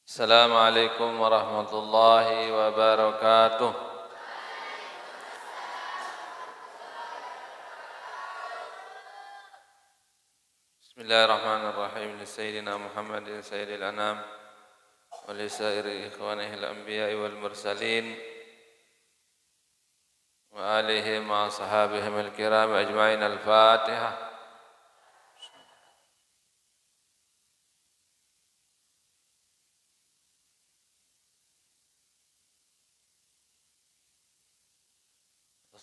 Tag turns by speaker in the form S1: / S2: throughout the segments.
S1: Assalamualaikum warahmatullahi wabarakatuh. Bismillahirrahmanirrahim. Li sayyidina Muhammadin sayyidil anam wa li sairi ikhwanihi al-anbiya'i wal mursalin wa alihi ma sahabihim al-kiram ajma'in. Al-Fatihah.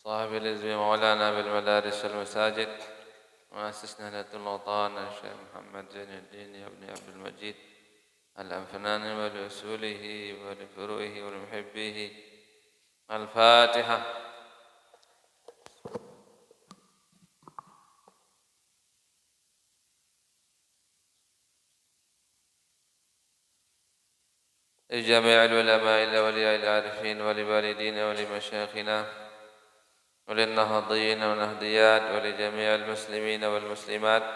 S1: صاحب العزم مولانا بالمدارس والمساجد مؤسسنا لدى الوطن الشيخ محمد زين الدين ابن عبد المجيد الأنفنان ولأصوله ولفروعه ولمحبيه. الفاتحة. لجميع العلماء الأولياء العارفين ولوالدينا ولمشايخنا وللنهضيين والنهديات ولجميع المسلمين والمسلمات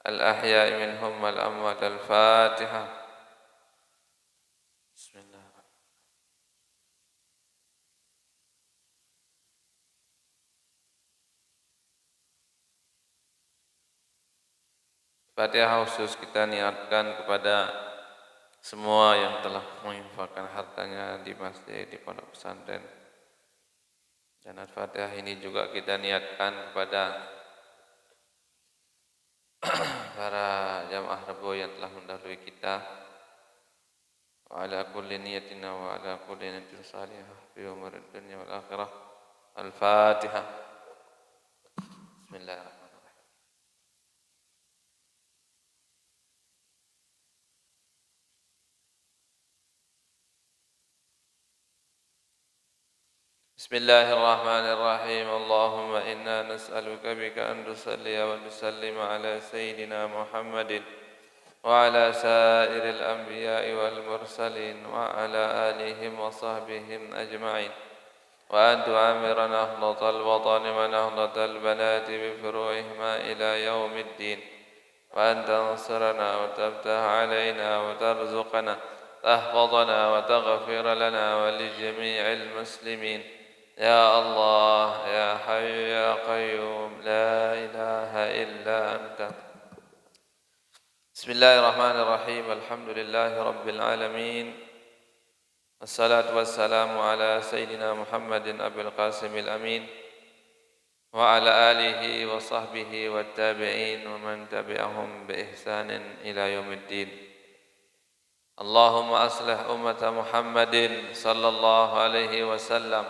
S1: الأحياء منهم والأموات. الفاتحة. بسم الله. Fatihah khusus kita niatkan kepada semua yang telah menginfakkan hartanya di masjid, di pondok pesantren. Dan Al-Fatihah ini juga kita niatkan kepada para jamaah rebo yang telah mendahului kita. Wa ala kulli niyatina wa ala kulli niyatin salihah fi umuri dunya wal akhirah. Al-Fatihah. Bismillahirrahmanirrahim. Bismillahirrahmanirrahim. Allahumma inna nas'aluka bika an tusalliya wa tusallima ala sayyidina Muhammadin wa ala sairil anbiya'i wal mursalin wa ala alihim wa sahbihim ajma'in wa an tu'amira nahlatal watani wa nahlatal banati bi furu'ihima ila yaumiddin wa an tansirana wa tabtah alayna wa tarzuqana tahfadana wa taghfir lana wa li jami'il muslimin. Ya Allah, Ya Hayyu Ya Qayyum, La ilaha illa anta. Bismillahirrahmanirrahim. Alhamdulillahi Rabbil alamin. Assalatu wassalamu ala Sayyidina Muhammadin Abil Qasimil Amin wa ala alihi wa sahbihi wa tabi'in wa man tabi'ahum bi ihsanin ila yaumiddin. Allahumma aslih ummata Muhammadin sallallahu alaihi wasallam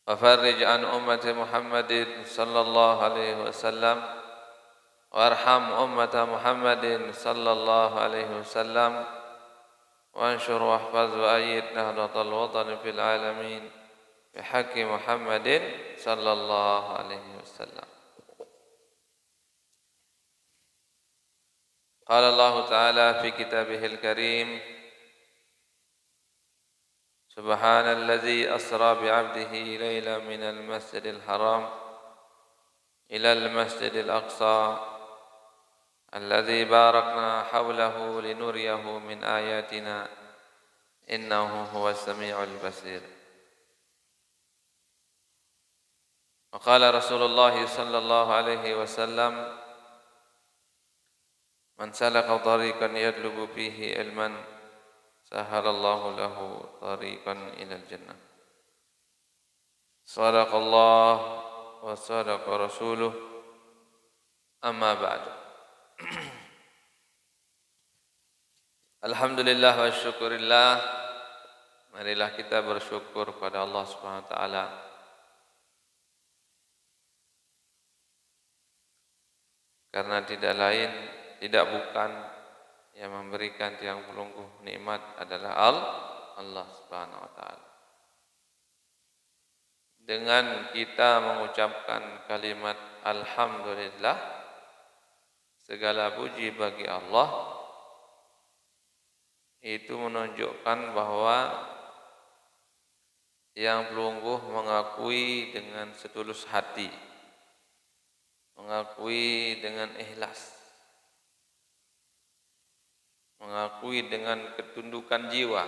S1: وفرج عن أمة محمد صلى الله عليه وسلم وارحم أمة محمد صلى الله عليه وسلم وانشر واحفظ وأيد نهضة الوطن في العالمين بحق محمد صلى الله عليه وسلم. قال الله تعالى في كتابه الكريم: سبحان الذي أسرى بعبده ليلا من المسجد الحرام إلى المسجد الأقصى الذي باركنا حوله لنريه من آياتنا إنه هو السميع البصير. وقال رسول الله صلى الله عليه وسلم: من سلك طريقا يطلب فيه علما sahalallahu lahu tariqan ilal jannah. Sadaqallah wa sadaqa rasuluh. Amma ba'du. Alhamdulillah wa syukurillah. Marilah kita bersyukur pada Allah Subhanahu wa taala karena tidak bukan yang memberikan tiang pelungguh nikmat adalah Allah Subhanahu wa taala. Dengan kita mengucapkan kalimat alhamdulillah, segala puji bagi Allah, itu menunjukkan bahwa tiang pelungguh mengakui dengan setulus hati, mengakui dengan ikhlas, mengakui dengan ketundukan jiwa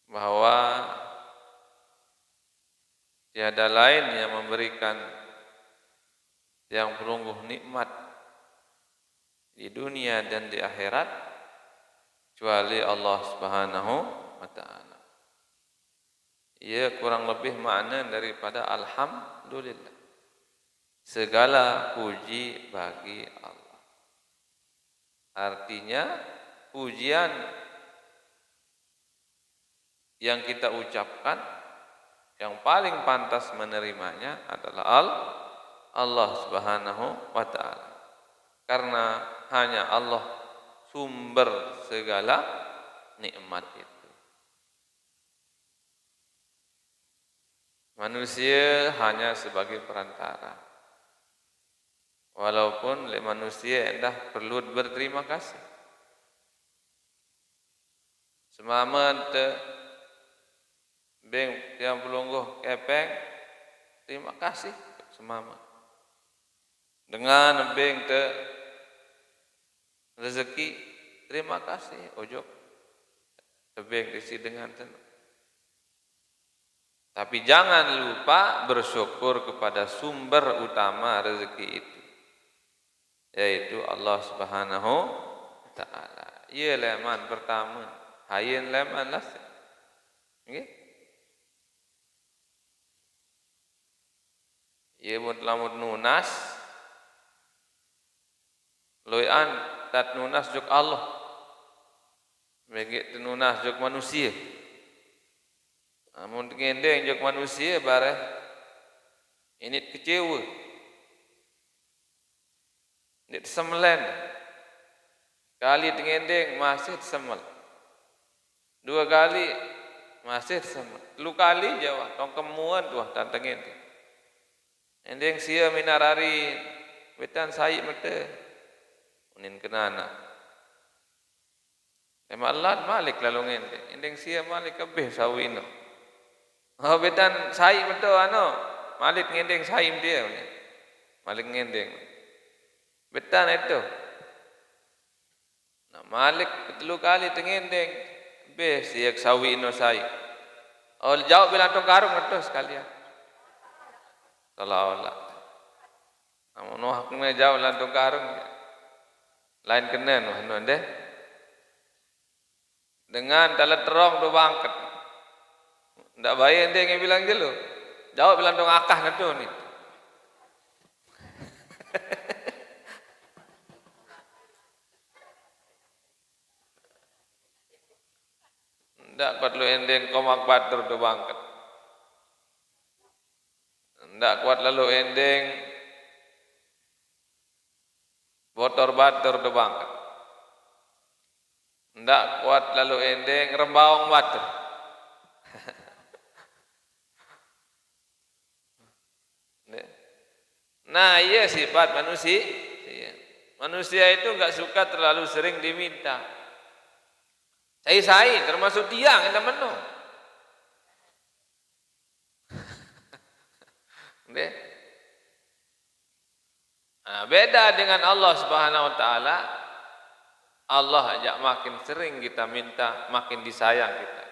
S1: bahwa tiada lain yang memberikan yang perungguh nikmat di dunia dan di akhirat kecuali Allah Subhanahu wa taala. Ia kurang lebih makna daripada alhamdulillah. Segala puji bagi Allah. Artinya pujian yang kita ucapkan yang paling pantas menerimanya adalah Allah Subhanahu wa taala. Karena hanya Allah sumber segala nikmat itu. Manusia hanya sebagai perantara. Walaupun manusia hendak perlu berterima kasih. Semama beng yang pelungguh kepeng, terima kasih semama. Dengan beng rezeki, terima kasih ojok. Beng isi dengan tenang. Tapi jangan lupa bersyukur kepada sumber utama rezeki itu, yaitu Allah Subhanahu wa taala. Ia leman pertama, hayin leman las. Nggih. Ia mut nunas loyan tat nunas juk Allah. Bagi nunas juk manusia. Amun ngendeng juk manusia bare ini kecewa. Ini semelen. Kali ngendeng masih semel. 2 kali masih semel. 3 kali Jawa tong kemuan tuh tantang ngendeng. Endeng sia minarari wetan sai mete. Unin kenana. Emalat malik lalu ngendeng. Endeng sia malik kabeh sawino. Oh betan sai betul malik ngendeng saim dia malik ngendeng betan itu nah malik 3 kali tengendeng be siak sawi no sai oh jauh bilang tong karung betul sekalian seolah-olah namun haknya jauh bilang tong karung lain kenen deh dengan dalam terong do bangket. Ndak baik ente yang bilang dulu. Jawab bilang dong akah ngedo nih. Ndak kuat lu ente komak batur do bangket. Ndak kuat lalu endeng botor batur do bangket. Ndak kuat lalu endeng rembawang batur. Nah, iya sifat manusia. Manusia itu enggak suka terlalu sering diminta. Sai termasuk tiang yang menu. Nah, beda dengan Allah Subhanahu wa taala. Allah ajak makin sering kita minta, makin disayang kita.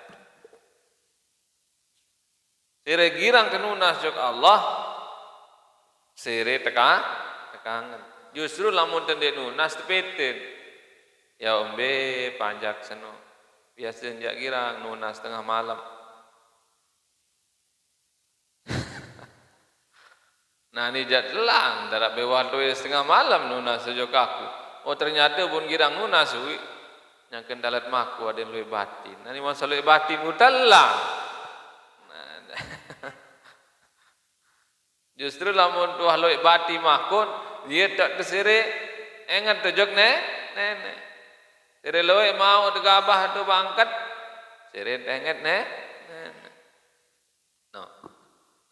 S1: Sire girang kenunas jok Allah, sire tekangan. Justru lamun tende nunas tepetin. Ya ombe panjak seno. Biasa njak girang nunas tengah malam. Nah ni jat telang darat bewah doe setengah malam nunas sejok aku. Oh ternyata pun girang nunas wi. Yang kendalat maku ada yang luwe batin. Nah ni masa luwe batin telang. Justru lamun tuah loik bati makun dia tak tersire engat tejok nenek. Sire loik mau tegabah tu bangkat sire engat nenek. No.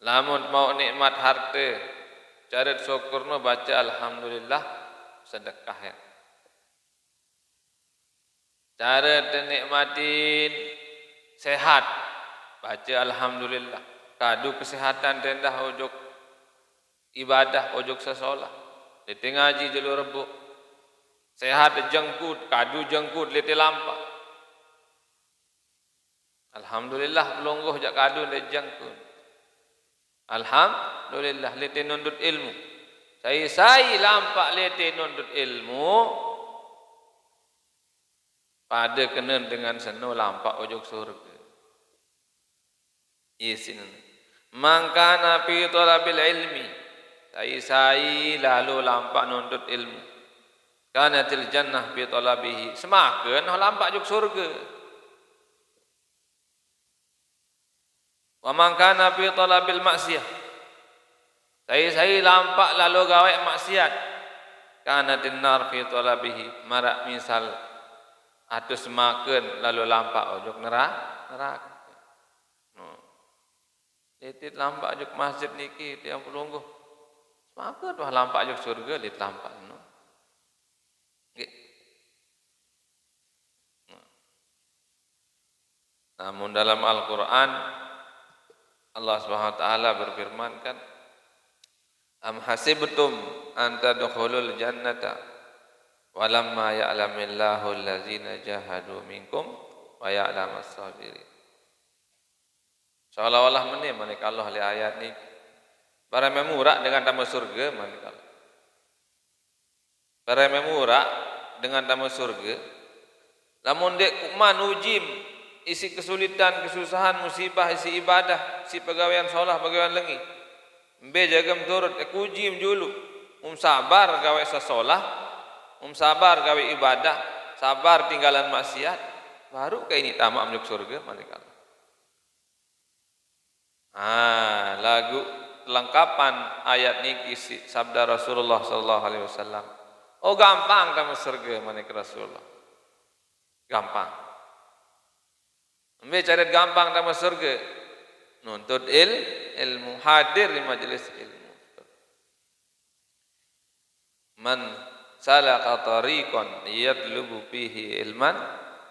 S1: Lamun mau nikmat harta cara syukurno baca alhamdulillah sedekah ya. Cara nikmatin sehat baca alhamdulillah. Kadu kesehatan rendah ojok ibadah ojok sesolah. Di ngaji jelu rebuk. Sehat jengkut, kadu jengkut, lete lampak. Alhamdulillah pelonggoh jak kadu lete jengkut. Alhamdulillah lete nundut ilmu. Saya lampak lete nundut ilmu. Pada kena dengan seno lampak ojok surga. Isin. Mangkana fi talabil ilmi. Saya lalu lampak nundut ilmu. Kanatil jannah fi talabihi. Semakin lampak ojok surga. Wa mangkana fi talabil maksiyah. Saya lampak lalu gawe maksiat. Kanatin nar fi talabihi. Marak misal atau semakin lalu lampak ojok neraka. Lihat lampak ojok masjid niki tiang pelungguh. Semakin tuh lampak ojok surga lihat lampak no. Namun dalam Al-Quran Allah Subhanahu Wa Taala berfirmankan, Am hasibtum an tadkhulul jannata walamma ya'lamillahu allazina jahadu minkum wa ya'lamas sabirin. Seolah-olah menik Allah li ayat ni para memurak dengan tamu surga menik Allah. Para memurak dengan tamu surga lamun dek kuman ujim isi kesulitan, kesusahan, musibah, isi ibadah, si pegawaian solah, pegawaian lengi. Mbe jagam turut ujim dulu. Sabar gawe sasolah, sabar gawe ibadah, sabar tinggalan maksiat, baru ke ini tamak menuju surga menik Allah. Lagu lengkapan ayat niki sabda Rasulullah sallallahu alaihi wasallam. Oh gampang kamu surga manik Rasulullah. Gampang. Ambil cara gampang kamu surga. Nuntut ilmu, hadir di majelis ilmu. Man salaka tariqan yatlubu fihi ilman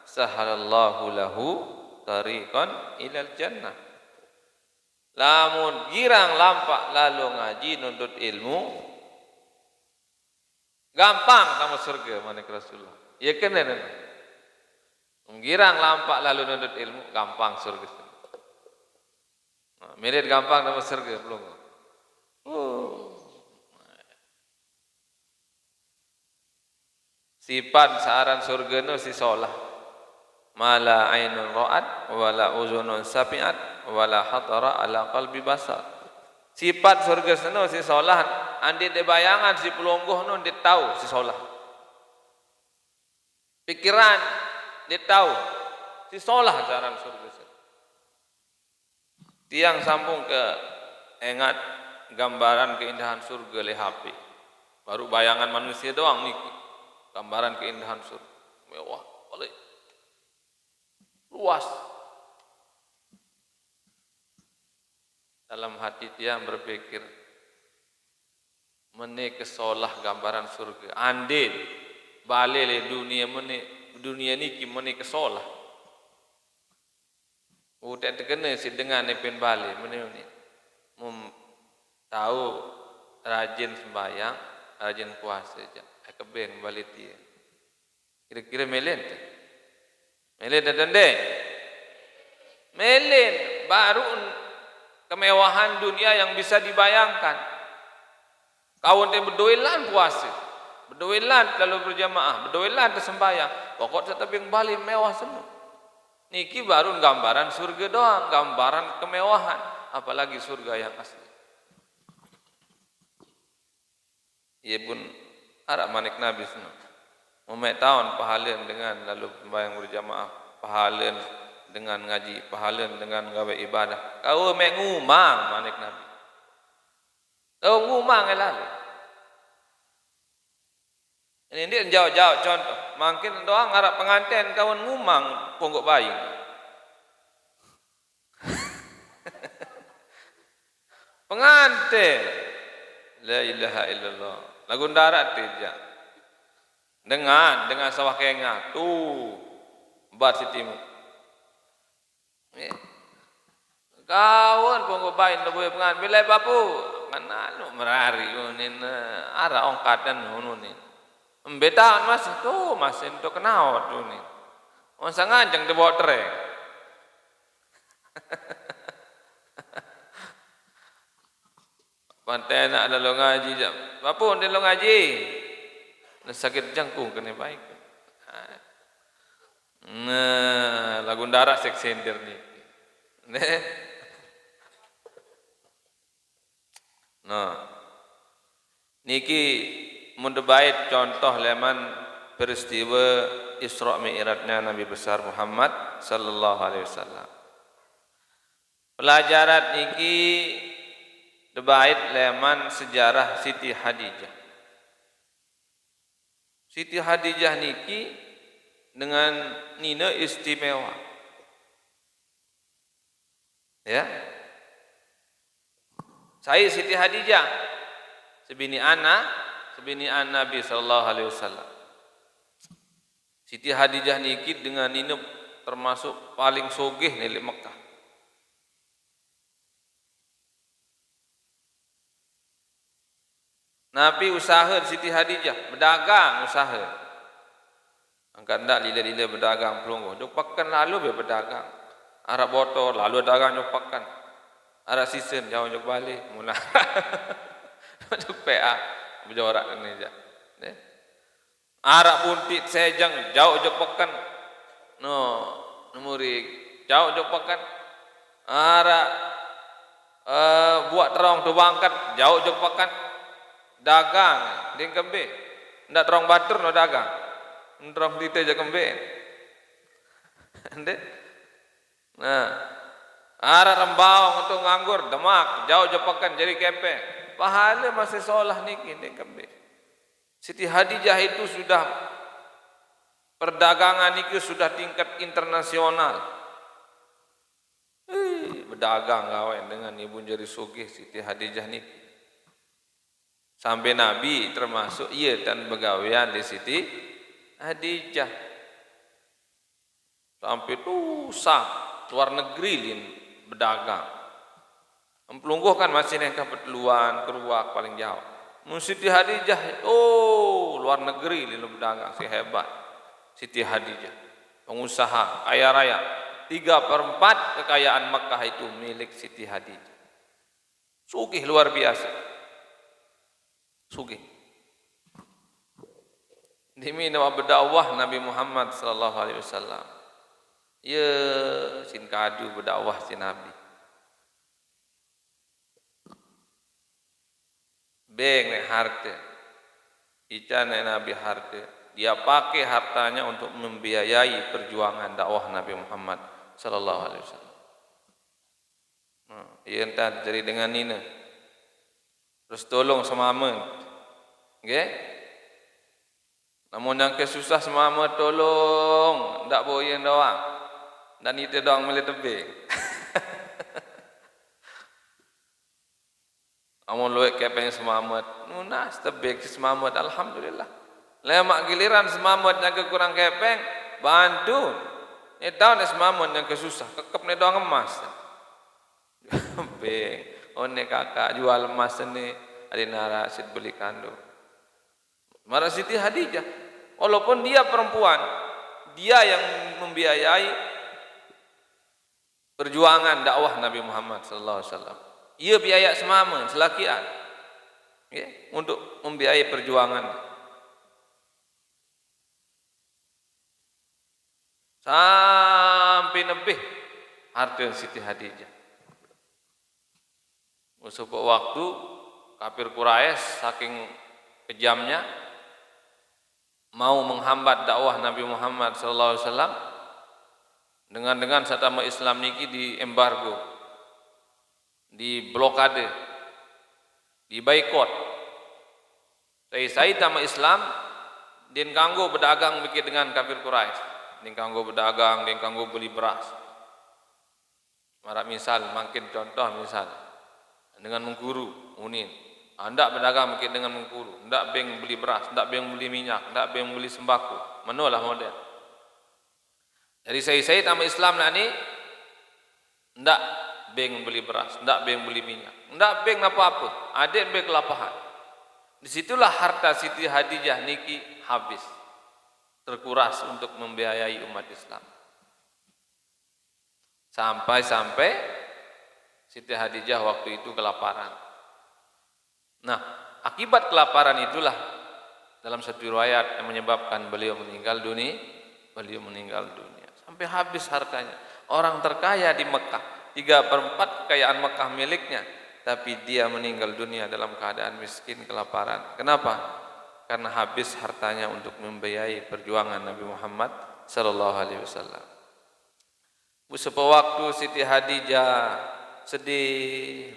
S1: sahalallahu lahu tariqan ilal jannah. Lamun girang lampak lalu ngaji nuntut ilmu gampang kamu surga manik Rasulullah. Ya kena. Girang lampak lalu nuntut ilmu gampang surga. Mirip gampang kamu surga belum. Sifat saran surga nu si solah. Mala ainun ra'at wala uzunun sapi'at wala hatara ala qalbi basar. Sifat surga seno si solah andi de bayangan si pelungguh nun dia tahu si solah. Pikiran dia tahu si solah jaran surga seno. Tiang sambung ke ingat gambaran keindahan surga le HP. Baru bayangan manusia doang niki. Gambaran keindahan surga. Mewah, boleh. Luas. Dalam hati tiang berpikir mene kesolah gambaran surga. Andin balele dunia niki mene kesolah. Udah terkena si dengan pen bale mene tahu rajin sembahyang, rajin puasa aja. Keben balik dia. Kira-kira melen tak? Melen dan melen baru kemewahan dunia yang bisa dibayangkan. Kawan dia berdoilan puasa, berdoilan lalu berjamaah, berdoilan tersembahyang. Pokok tetap yang balik mewah semua. Niki baru gambaran surga doang, gambaran kemewahan. Apalagi surga yang asli. Ia pun harap manik Nabi semua. Umat tahun pahalan dengan lalu sembahyang berjamaah, pahalan dengan ngaji, pahalan dengan gawe ibadah. Kau mengumang manik Nabi. Kau ngumang lalu. Ini dia jauh-jauh contoh. Mungkin doang harap pengantin kawan ngumang ponggok bayi. Pengantin. La ilaha illallah. Lagu darat tidak. Dengan sawah kenga tu bat sitimu. Kawan ponggok bayi lebih pengantin bilai papu. Mana lu merari unin ara ongkatan unin. Beta mas tu mas itu kenal tu ni. Orang sangat jangan dibawa trek. Pantai nak ada lo ngaji jam. Apa dia lo ngaji? Nak sakit jangkung kena baik. Nah, lagu darat seksender ni. Nah, niki mundebait contoh leman peristiwa Isra Mi'rajnya Nabi besar Muhammad sallallahu alaihi wasallam. Pelajaran niki debait leman sejarah Siti Hadijah. Siti Hadijah niki dengan nina istimewa. Ya. Saya Siti Hadijah sebini anak Nabi sallallahu alaihi wasallam. Siti Hadijah niki dengan nina termasuk paling sogeh di Mekah. Nabi usaha Siti Hadijah, berdagang usaha. Angkat ndak lila-lila berdagang pelungguh. Duk pakan lalu dia berdagang. Arab botol lalu dagang duk pakan. Arab season jauh duk balik mula. Duk PA berjorak ni aja. Arab puntit sejang jauh duk pakan. No, numuri jauh duk pakan. Arab buat terong tu bangkat jauh duk pakan. Dagang di kembe. Ndak terong batur no dagang. Terong dite je kembe. Ande. Nah, arah rembau untuk nganggur demak jauh jepakan jadi kepe. Pahala masih solah niki di kembe. Siti Hadijah itu sudah perdagangan niki sudah tingkat internasional. Berdagang kawan dengan ibu jari sugih Siti Hadijah niki. Sampai Nabi termasuk ia dan begawian di Siti Hadijah. Sampai tu luar negeri lin berdagang. Empelungguh kan masih nekah perteluan keruak paling jauh. Siti Hadijah, luar negeri lin berdagang si hebat. Siti Hadijah, pengusaha kaya raya. 3/4 kekayaan Makkah itu milik Siti Hadijah. Sugih luar biasa. Sugih. Demi nama berdakwah Nabi Muhammad sallallahu alaihi wasallam. Ya sin kadu berdakwah si Nabi. Beng nek harta. Ican nek Nabi harta. Dia pakai hartanya untuk membiayai perjuangan dakwah Nabi Muhammad sallallahu alaihi wasallam. Ia entar jadi dengan nina. Terus tolong semama. Okey? Namun yang kesusah semama tolong, ndak boyen doang. Dan itu doang boleh tebing. Amun luek kepeng semamat, nunas tebing semamat alhamdulillah. Lemak giliran semamat yang kekurang kepeng, bantu. Ni tahun semamat yang kesusah, kekep ni doang emas. Beng, one kakak jual emas ni, ada narasid beli kandung. Marah Siti Hadijah, walaupun dia perempuan, dia yang membiayai perjuangan dakwah Nabi Muhammad sallallahu alaihi wasallam. Ia biaya semama selakian, untuk membiayai perjuangan. Sampai lebih harta Siti Hadijah. Sebuah waktu kafir Quraisy saking kejamnya mau menghambat dakwah Nabi Muhammad sallallahu alaihi wasallam dengan satama Islam niki di embargo, di blokade, di boikot. Saya sama Islam din kanggo berdagang mikir dengan kafir Quraisy, din kanggo berdagang, din kanggo beli beras. Mara misal, makin contoh misal dengan mengguru unin. Ndak berdagang mungkin dengan mengkuru, ndak beng beli beras, ndak beng beli minyak, ndak beng beli sembako. Manolah model. Jadi saya sama Islam nak ni ndak beng beli beras, ndak beng beli minyak, ndak beng apa-apa. Adik beng kelapahan. Disitulah harta Siti Hadijah niki habis, terkuras untuk membiayai umat Islam. Sampai-sampai Siti Hadijah waktu itu kelaparan. Nah, akibat kelaparan itulah dalam satu riwayat yang menyebabkan beliau meninggal dunia. Sampai habis hartanya. Orang terkaya di Mekah, 3/4 kekayaan Mekah miliknya, tapi dia meninggal dunia dalam keadaan miskin, kelaparan. Kenapa? Karena habis hartanya untuk membiayai perjuangan Nabi Muhammad sallallahu alaihi wasallam. Sepewaktu Siti Hadijah sedih,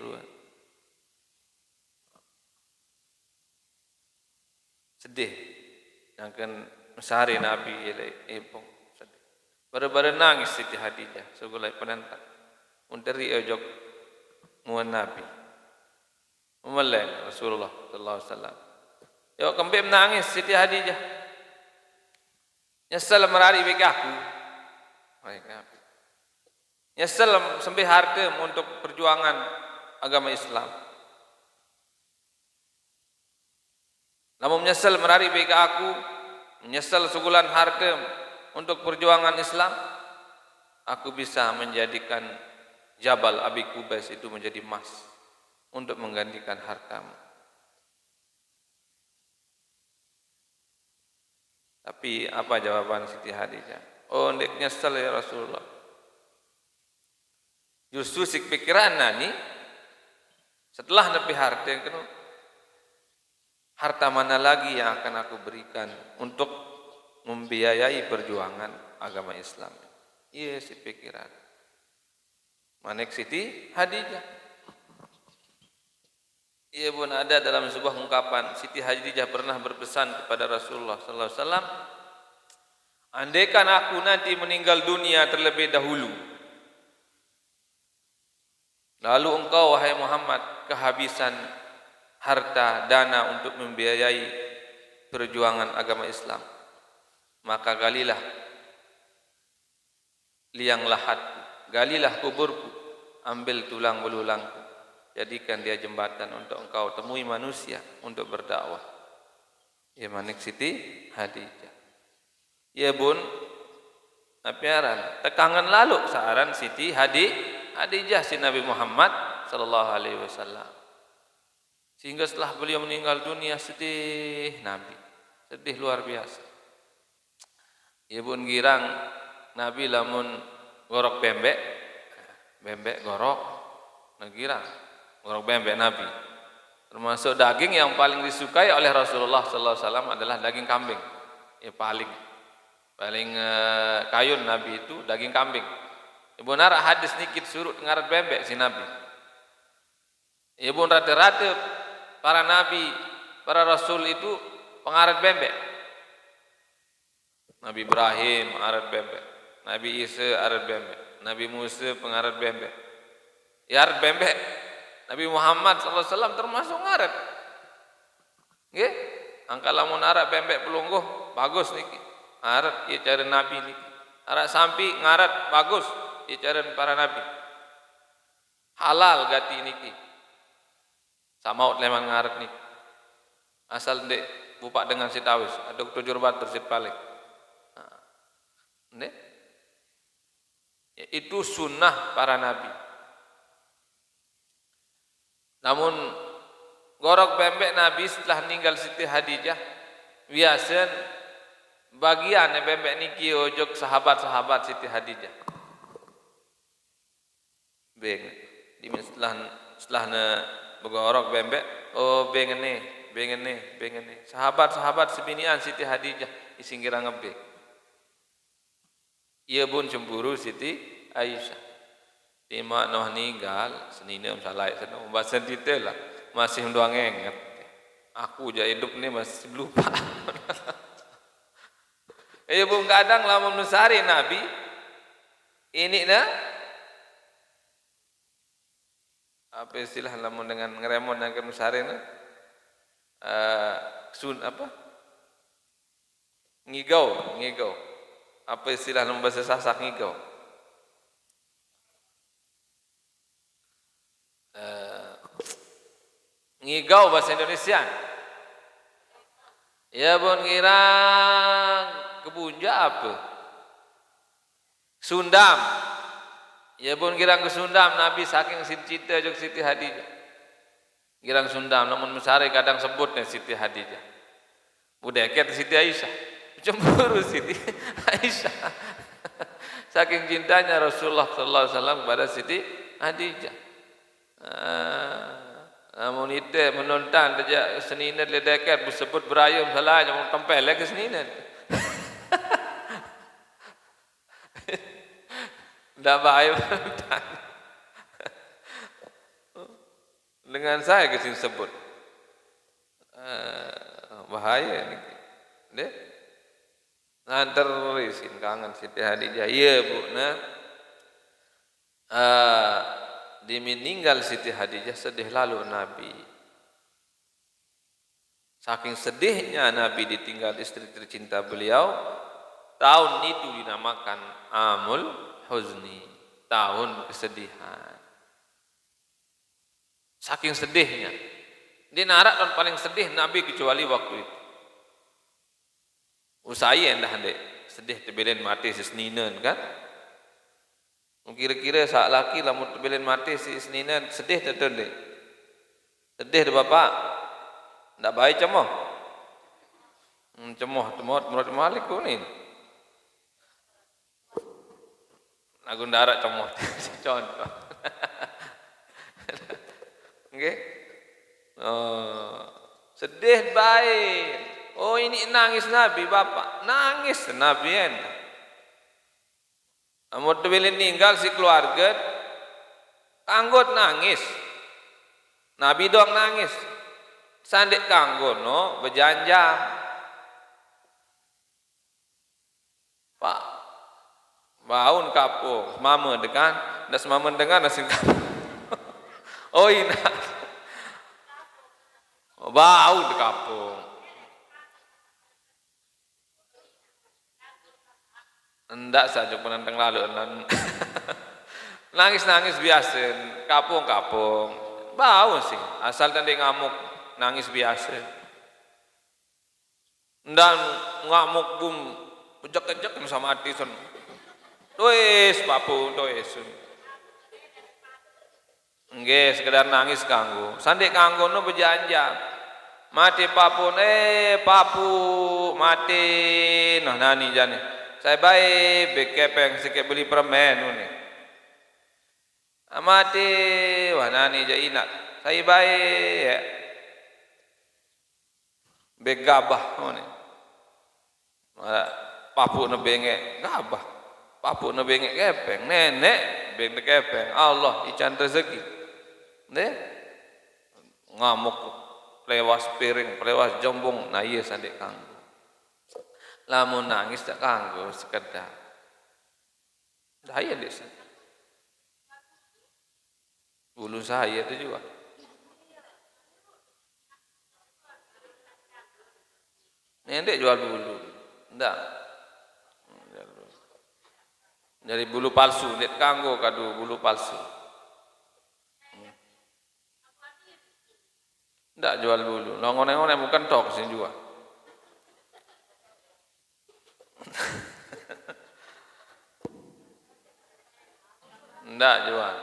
S1: yang kan mesari Nabi ipong sedih. Bara-bara nangis Siti Hadijah segulai penentang. Unteri ojok muan Nabi. Memeleng Rasulullah sallallahu alaihi wasallam. Yo kembali menangis Siti Hadijah. Nyesel merari bagi aku. Nyesel sembih harta untuk perjuangan agama Islam. Namun menyesal merari bagi aku, menyesal segulan harta untuk perjuangan Islam, aku bisa menjadikan Jabal Abi Qubais itu menjadi emas untuk menggantikan hartamu. Tapi apa jawaban Siti Hadijah? Oh, ndek nyesal ya Rasulullah. Justru sik pikiran nani setelah nepi harta yang kena, harta mana lagi yang akan aku berikan untuk membiayai perjuangan agama Islam? Iya si pikiran. Manik Siti Hadijah. Ia pun ada dalam sebuah ungkapan, Siti Hadijah pernah berpesan kepada Rasulullah sallallahu alaihi wasallam, andaikan aku nanti meninggal dunia terlebih dahulu, lalu engkau wahai Muhammad kehabisan harta dana untuk membiayai perjuangan agama Islam, maka galilah liang lahatku, galilah kuburku, ambil tulang belulangku, jadikan dia jembatan untuk engkau temui manusia untuk berdakwah. Ya manik Siti Hadijah. Ya bun, apiaran tekangan lalu saaran Siti Hadijah si Nabi Muhammad sallallahu alaihi wasallam. Sehingga setelah beliau meninggal dunia sedih Nabi, sedih luar biasa. Ya pun girang Nabi lamun gorok bembek gorok, girang gorok bembek Nabi. Termasuk daging yang paling disukai oleh Rasulullah sallallahu alaihi wasallam adalah daging kambing. Ya paling kayun Nabi itu daging kambing. Ibu nara hadis nikit surut ngarat bembek si Nabi. Ibu rata-rata para nabi, para rasul itu pengarat bembek. Nabi Ibrahim arat bembek, Nabi Isa arat bembek, Nabi Musa pengarat bembek. Ya arat bembek. Nabi Muhammad SAW termasuk ngarat. Nggih, angka lamun arat bembek pelungguh bagus niki. Arat ieu cara nabi niki. Arat sampi ngarat bagus ieu cara para nabi. Halal gati niki. Samaut leman ngarat niki. Asal ndek bupak dengan sitawis, aduk tujur batur sit paling. Ndek. Itu sunnah para nabi. Namun gorok bembek Nabi setelah meninggal Siti Hadijah, biasa bagian bembek niki ojok sahabat-sahabat Siti Hadijah. Beng, di setelah begorok bembek, oh bengene. Sahabat-sahabat sebinian Siti Hadijah isinggira ngebek. Ia pun cemburu Siti Aisyah. Ima noh ninggal senina salah senang bahasa detail lah masih doang ingat. Aku je hidup ni masih lupa. Bung kadang lamun mesari Nabi ini na apa istilah lamun dengan ngeremon yang mesari na sun apa ngigau apa istilah lamun bahasa Sasak ngigau. Ngigau bahasa Indonesia. Ya pun kira kebunja apa? Sundam. Ya pun kira ke Sundam Nabi saking cinta jeung Siti Hadijah. Girang Sundam namun Musari kadang sebutnya Siti Hadijah. Budeket Siti Aisyah. Cemburu Siti Aisyah. Saking cintanya Rasulullah sallallahu alaihi wasallam kepada Siti Hadijah. Namun itu menonton saja senina ledekat bersebut berayam salah yang tempel lagi senina. Tidak bahaya menonton. Dengan saya kesini sebut bahaya ni. Deh. Nanti risin kangen Siti Hadijah. Iya bu, nah. Dimeninggal Siti Hadijah sedih lalu Nabi. Saking sedihnya Nabi ditinggal istri tercinta beliau, tahun itu dinamakan Amul Huzni, tahun kesedihan. Saking sedihnya. Dia narak dan paling sedih Nabi kecuali waktu itu. Usai endah dek sedih tebelen mati sesninen kan? Kira-kira saat laki lamun tebelen mati sesninen sedih tentu dek. Sedih deh bapak. Ndak baik cemoh. Cemoh menurut Malik kuning. Lagu darat cemoh. Contoh. Okey. Sedih baik. Oh ini nangis Nabi bapak, nangis Nabi kan. Amun tebelin ninggal si keluarga, kanggot nangis. Nabi doang nangis. Sandik kanggo no berjanjang. Pak, baun kapung, mama dengan, das mama dengan nasin kapung. Oh ini, bau di kapung. Endak saja penantang lalu nangis biasa kapung bau sih asal tadi ngamuk nangis biasa dan ngamuk bum pejak-pejak sama hati son does papu does nggih sekedar nangis kanggo sandek kanggo no berjanjang mati papu papu mati nah nani jane saya baik bekepeng sikit beli permen ni. Amati wah nani je inat. Saya baik begabah ni. Papu na bengek gabah. Papu na bengek kepeng nenek bengek kepeng Allah ican rezeki. Ne? Ngamuk lewas piring, lewas jombong na iya sandik kang. Lamun nangis tak kanggo sekedar. Daya desa. Bulu saya itu juga. Nenek jual bulu. Enggak. Dari bulu palsu, net kanggo kadu bulu palsu. Enggak jual bulu. Nongon-nongon bukan tok sini juga. Enggak jual.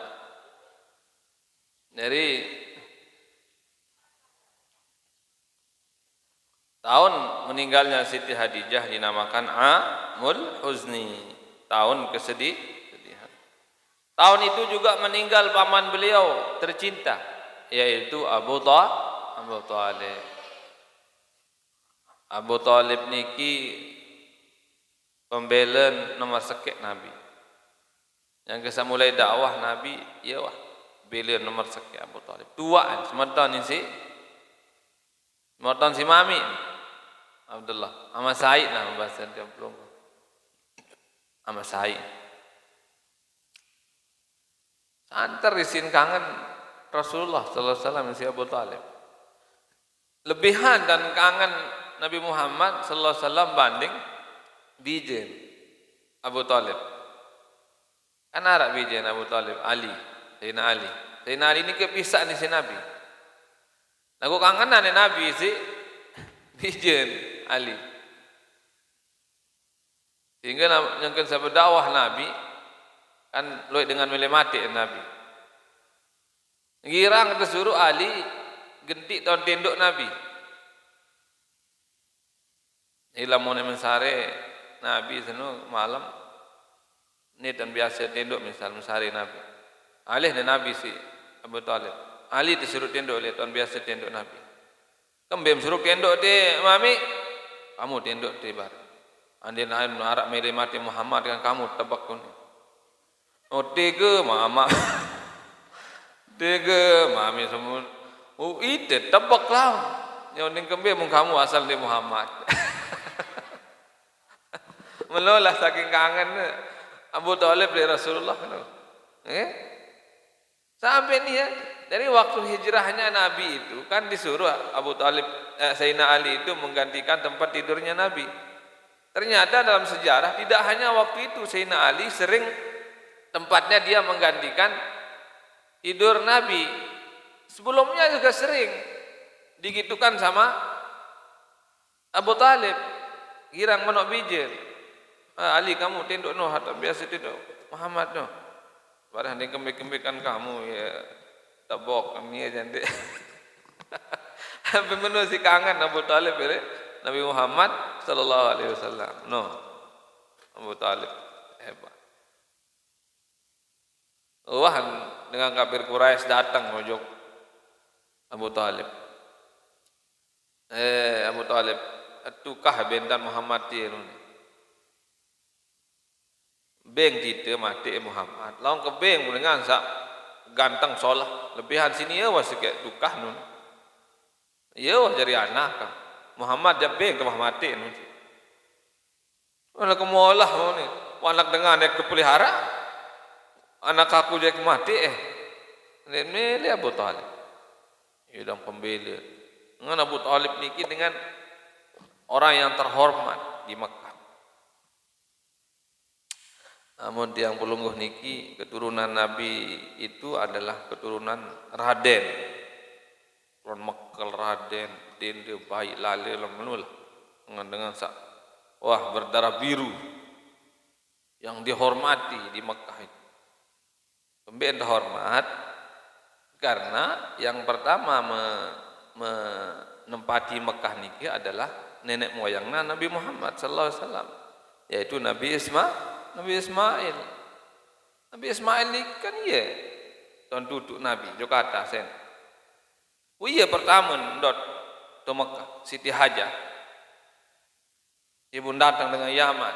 S1: Jadi tahun meninggalnya Siti Hadijah dinamakan Amul Huzni, tahun kesedihan. Tahun itu juga meninggal paman beliau tercinta, yaitu Abu Thalib. Abu Thalib niki pembelen nomor sekek Nabi. Yang kisah mulai dakwah Nabi, ya wah, beliau nomor sekek Abu Thalib. Tuaan, semeton ini semeton si mami Abdullah, sama Said nama bahasa dia belum. Sama Said. Santer isin kangen Rasulullah sallallahu alaihi wasallam si Abu Thalib. Lebihan dan kangen Nabi Muhammad sallallahu alaihi wasallam banding bijen Abu Thalib. Kan arak bijen Abu Thalib Ali, Sayyidina Ali. Sayyidina Ali ini kepisah ni si Nabi. Lagu kangenan Nabi si bijen. Ali. Sehingga yang sahabat dakwah Nabi kan loy dengan milih mati Nabi. Girang disuruh Ali gentik tahun tenduk Nabi. Ilamun mensare Nabi seno malam ni dan biasa tenduk misal mensare Nabi. Alih dan Nabi si Abu Talib. Ali disuruh tenduk oleh tahun biasa tenduk Nabi. Kembem suruh tenduk di mami, kamu tenduk di bar. Andai naik arak milih mati Muhammad kan kamu tebak kun. Oh tiga mama, tiga mami semua. Oh itu tebak lah. Yang ning kembem kamu asal di Muhammad. Melolah saking kangen Abu Talib dari Rasulullah. Sampai ni ya, dari waktu hijrahnya Nabi itu kan disuruh Abu Talib, Sayyidina Ali itu menggantikan tempat tidurnya Nabi. Ternyata dalam sejarah tidak hanya waktu itu Sayyidina Ali sering tempatnya dia menggantikan tidur Nabi. Sebelumnya juga sering digitukan sama Abu Talib. Girang menok bijil. Ali kamu tinduk noh atau biasa tinduk Muhammad noh. Padahal dia kembik-kembikan kamu ya tabok kami aja nanti. Sampai menu si kangen Abu Talib ya, Nabi Muhammad sallallahu alaihi wasallam. No. Abu Talib hebat. Wah dengan kafir Quraisy datang mojok Abu Talib. Abu Talib atukah bentan Muhammad dia ni. Beng kita mati Muhammad. Lawan ke beng dengan sak ganteng solah. Lebihan sini ya was sikit tukah nun. Ya was jadi anak kan. Muhammad dia beng tu mati nun. Anak kemolah ni. Anak dengan dia kepelihara. Anak aku jadi mati Dia milih Abu Talib. Ia dan pembela. Dengan Abu Talib niki dengan orang yang terhormat di Mekah. Namun tiang pelungguh niki keturunan Nabi itu adalah keturunan Raden. Ron Mekal Raden, dende baik lale lemenul dengan sak wah berdarah biru yang dihormati di Mekah itu. Pembeen terhormat karena yang pertama menempati Mekah niki adalah nenek moyangnya Nabi Muhammad sallallahu alaihi wasallam, yaitu Nabi Ismail. Nabi Ismail ni kan iya tuan duduk Nabi juga atas sen. Oh iya pertama dot ke Mekah Siti Hajar. Ibu datang dengan Yaman.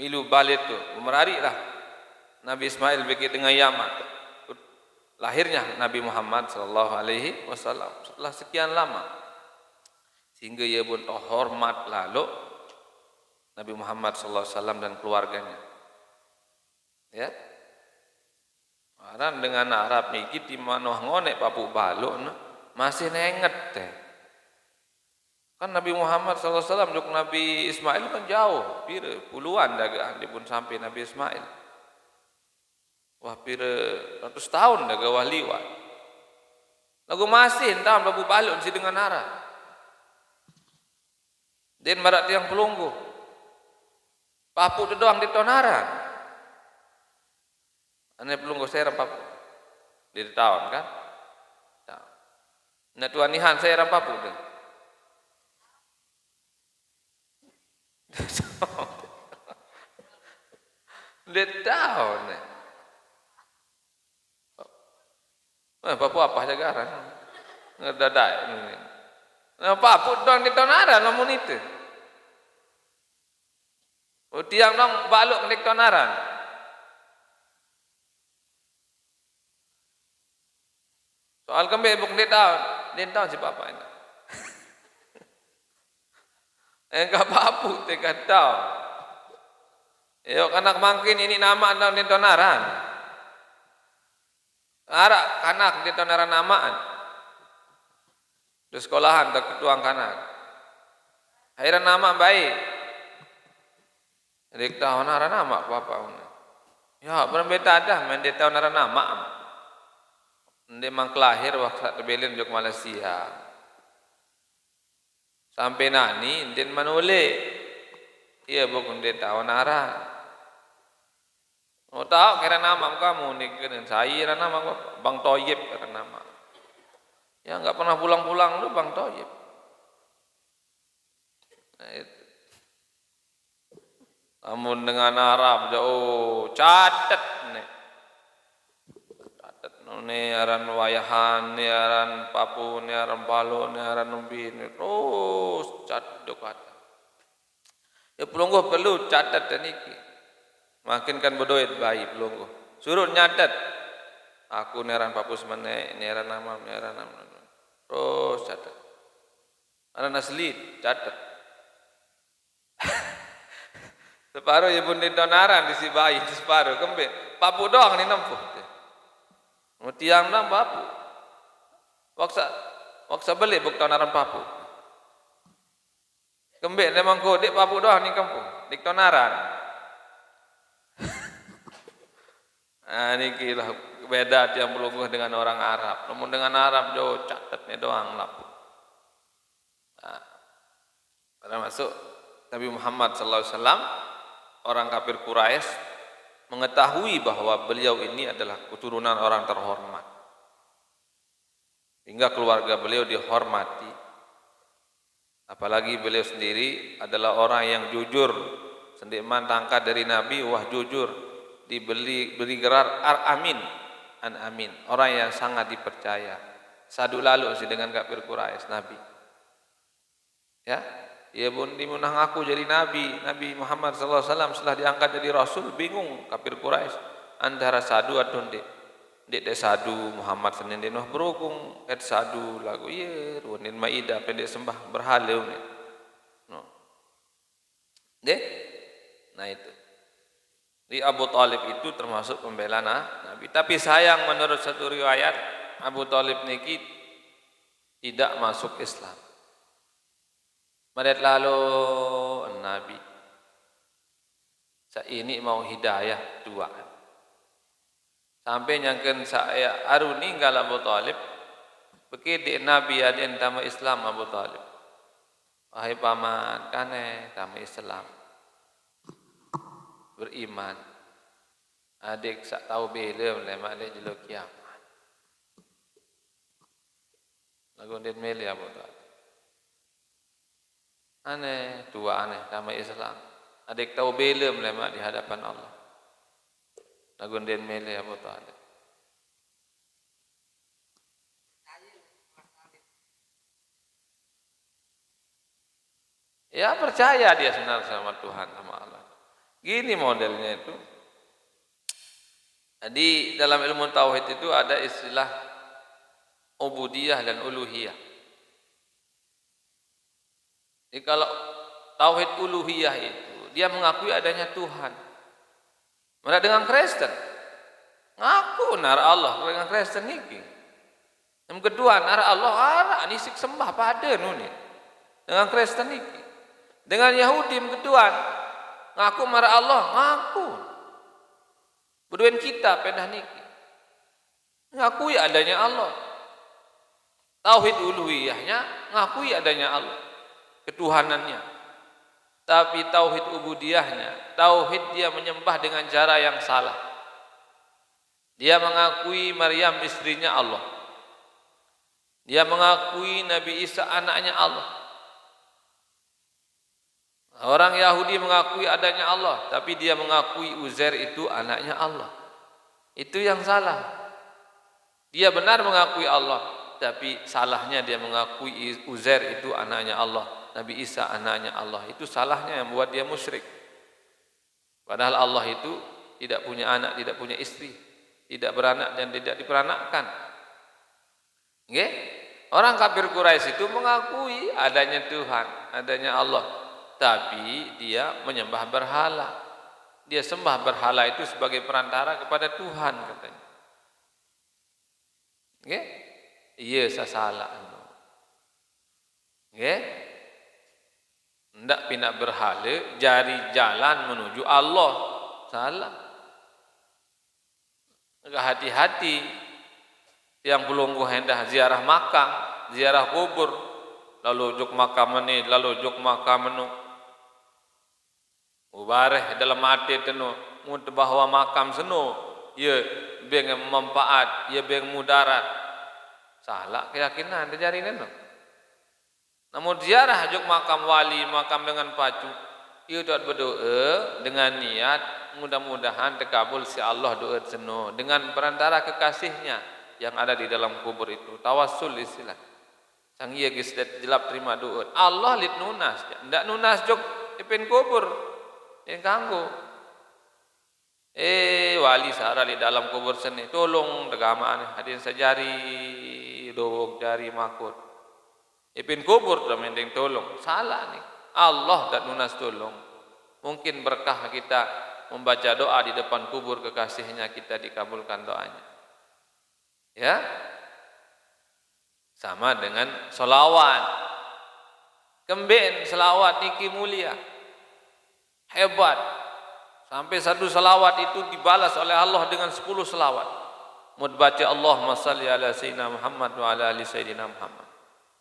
S1: Milu balik tu merari lah. Nabi Ismail pergi dengan Yaman. Lahirnya Nabi Muhammad sallallahu alaihi wasallam setelah sekian lama. Sehingga ia pun hormat lalu Nabi Muhammad sallallahu alaihi wasallam dan keluarganya. Ya, orang dengan Arab niki di mana ngonek papu baluk masih nenget teh. Kan Nabi Muhammad SAW juk Nabi Ismail kan jauh, pira puluhan dagang dia pun sampai Nabi Ismail. Wah pira ratus tahun dagang waliwat. Lagu masih entah papu baluk si dengan Arab. Den marak tiang pelunggu. Papu tu doang di tonaran. Ane pelunggu saya rampapu di tahun kan? Nah tuan nihan saya rampapu tu. Di tahun ni. Papu apa jagaran? Ngedadai ni. Papu doang di tonaran namun itu. Tiang dong baluk di tonaran. Soal kembali buk dia tahu si papa ini. Enggak papu teka tahu. Yo anak mangkin ini nama anda di tonaran. Arak anak di tonaran namaan. Di sekolahan tak ketuang kanak. Akhiran nama baik. Dik tahu naran nama papa. Ya berbeda dah main dia tahu naran nama. Dia mang kelahir waktu belin juk Malaysia. Sampai nani den manole. Iya bukan den tahu naran. Oh tahu kira nama kamu nih kira saya nama Bang Toyib kira nama. Ya enggak pernah pulang-pulang lu Bang Toyib. Nah, itu. Namun dengan Arab jauh catet nih. Catet nih aran wayahan, nih aran papu, nih aran palo, nih aran numbi, terus catet kata. Ya pelungguh perlu catat dan iki. Makin kan berdoit bayi pelungguh. Suruh nyatet. Aku neran papus menek, neran nama, neran nama. Terus catat. Anak asli catat. Separuh ya pun ditonaran di si bayi di separuh kembe. Papu doang nih nempuh. Mau tiang nang papu. Waksa beli buk tonaran papu. Kembe memang kodek papu doang nih kampung. Dik tonaran. Nah ini kira beda tiang pelungguh dengan orang Arab. Namun dengan Arab jauh catatnya doang lapu. Nah, termasuk Nabi Muhammad SAW orang kafir Quraisy mengetahui bahwa beliau ini adalah keturunan orang terhormat. Hingga keluarga beliau dihormati. Apalagi beliau sendiri adalah orang yang jujur. Sendiman tangkat dari Nabi, wah jujur. Beri gerar Ar-Amin, An-Amin. Orang yang sangat dipercaya. Sadu lalu sih dengan kafir Quraisy Nabi. Ya, ia pun dimunang aku jadi Nabi. Nabi Muhammad SAW setelah diangkat jadi Rasul, bingung kafir Quraisy antara sadu atau Dek sadu Muhammad senin denah berukung sadu lagu iya runin maidah pendek sembah berhala nih. No. Deh. Nah itu. Di Abu Talib itu termasuk pembela Nabi. Tapi sayang menurut satu riwayat Abu Talib niki tidak masuk Islam. Melihat lalu Nabi. Saya ini mau hidayah dua. Sampai nyangken saya aru ninggal Abu Talib. Begitu Nabi ada tama Islam Abu Talib. Wahai paman kane tama Islam. Beriman. Adik sak tahu bela lemak adik jeluk kiamat. Lagu den meli Abu Talib. Aneh, dua aneh tama Islam. Adik tahu bela lemak di hadapan Allah. Lagu den meli Abu Talib. Ya percaya dia sebenarnya sama Tuhan sama Allah. Gini modelnya itu. Jadi dalam ilmu tauhid itu ada istilah ubudiyah dan uluhiyah. Jadi kalau tauhid uluhiyah itu dia mengakui adanya Tuhan. Mana dengan Kristen? Ngaku nara Allah dengan Kristen niki. Yang kedua nara Allah ara nisik sembah pada nuni. Dengan Kristen niki. Dengan Yahudi yang kedua ngaku marah Allah ngaku. Berduen kita pendah niki. Ngakui adanya Allah. Tauhid uluhiyahnya ngakui adanya Allah. Ketuhanannya. Tapi tauhid ubudiyahnya, tauhid dia menyembah dengan cara yang salah. Dia mengakui Maryam istrinya Allah. Dia mengakui Nabi Isa anaknya Allah. Orang Yahudi mengakui adanya Allah, tapi dia mengakui Uzair itu anaknya Allah. Itu yang salah. Dia benar mengakui Allah, tapi salahnya dia mengakui Uzair itu anaknya Allah. Nabi Isa anaknya Allah. Itu salahnya yang buat dia musyrik. Padahal Allah itu tidak punya anak, tidak punya istri, tidak beranak dan tidak diperanakkan. Okay? Orang kafir Quraisy itu mengakui adanya Tuhan, adanya Allah, tapi dia menyembah berhala. Dia sembah berhala itu sebagai perantara kepada Tuhan katanya. Okay? Iya saya salah. Okay? Hendak pindah berhala, jari jalan menuju Allah. Salah. Enggak hati-hati. Yang belum hendak ziarah makam, ziarah kubur. lalu juk makam ni, lalu juk makam nu. Ubareh dalam hati tenu, mud bahwa makam senu, ia beng manfaat, ia beng mudarat. Salah keyakinan terjadi neno. Namun ziarah juk makam wali, makam dengan pacu, ia dapat berdoa dengan niat mudah-mudahan terkabul si Allah doa seno dengan perantara kekasihnya yang ada di dalam kubur itu. Tawassul istilah. Sang ia geus jelap terima doa. Allah lit nunas, ndak nunas juk ipin kubur. Yang ganggu. Wali sara di dalam kubur seni, tolong degamaan hadirin sajari dowok jari makut. Ipin kubur dah mending tolong. Salah nih. Allah tak nunas tolong. Mungkin berkah kita membaca doa di depan kubur kekasihnya, kita dikabulkan doanya. Ya. Sama dengan selawat. Kemben selawat niki mulia. Hebat. Sampai satu selawat itu dibalas oleh Allah dengan 10 selawat. Mud baca Allahumma salli ala sayyidina Muhammad wa ala ali sayyidina Muhammad.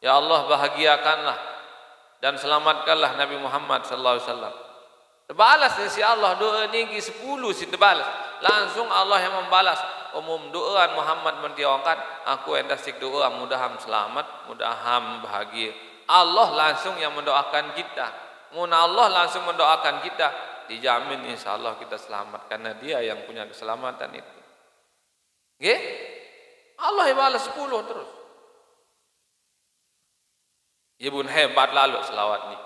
S1: Ya Allah, bahagiakanlah dan selamatkanlah Nabi Muhammad sallallahu alaihi wasallam. Terbalas si Allah doa niki 10 si terbalas. Langsung Allah yang membalas. Umum doa Muhammad mentiongkan, aku hendak sik doa mudah-mudahan selamat, mudah-mudahan bahagia. Allah langsung yang mendoakan kita. Mun Allah langsung mendoakan kita, dijamin insyaallah kita selamat karena Dia yang punya keselamatan itu. Nggih? Allah yang balas 10 terus. Ya bun hebat lalu selawat ini.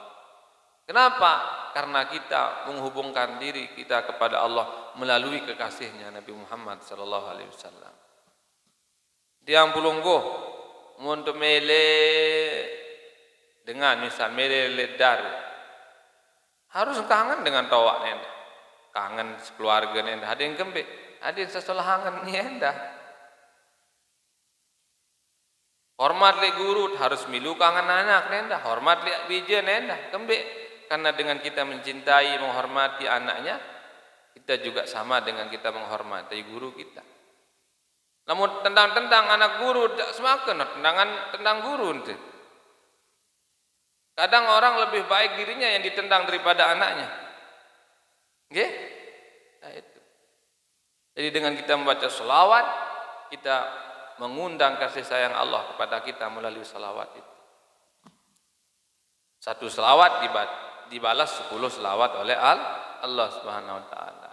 S1: Kenapa? Karena kita menghubungkan diri kita kepada Allah melalui kekasihnya Nabi Muhammad sallallahu alaihi wasallam. Tiang pulungguh untuk mele dengan misal mele ledar harus kangen dengan tawak nenda, kangen keluarga nenda. Ada yang kembe, ada yang sesolahangan nenda. Hormat li guru harus milu kangen anak nenda, hormat li bija nenda, kembe. Karena dengan kita mencintai, menghormati anaknya, kita juga sama dengan kita menghormati guru kita. Namun tentang anak guru tak semakin tentang guru nanti. Kadang orang lebih baik dirinya yang ditendang daripada anaknya. Oke? Nah itu. Jadi dengan kita membaca selawat, kita mengundang kasih sayang Allah kepada kita melalui selawat itu. Satu selawat dibalas 10 selawat oleh Allah Subhanahu wa taala.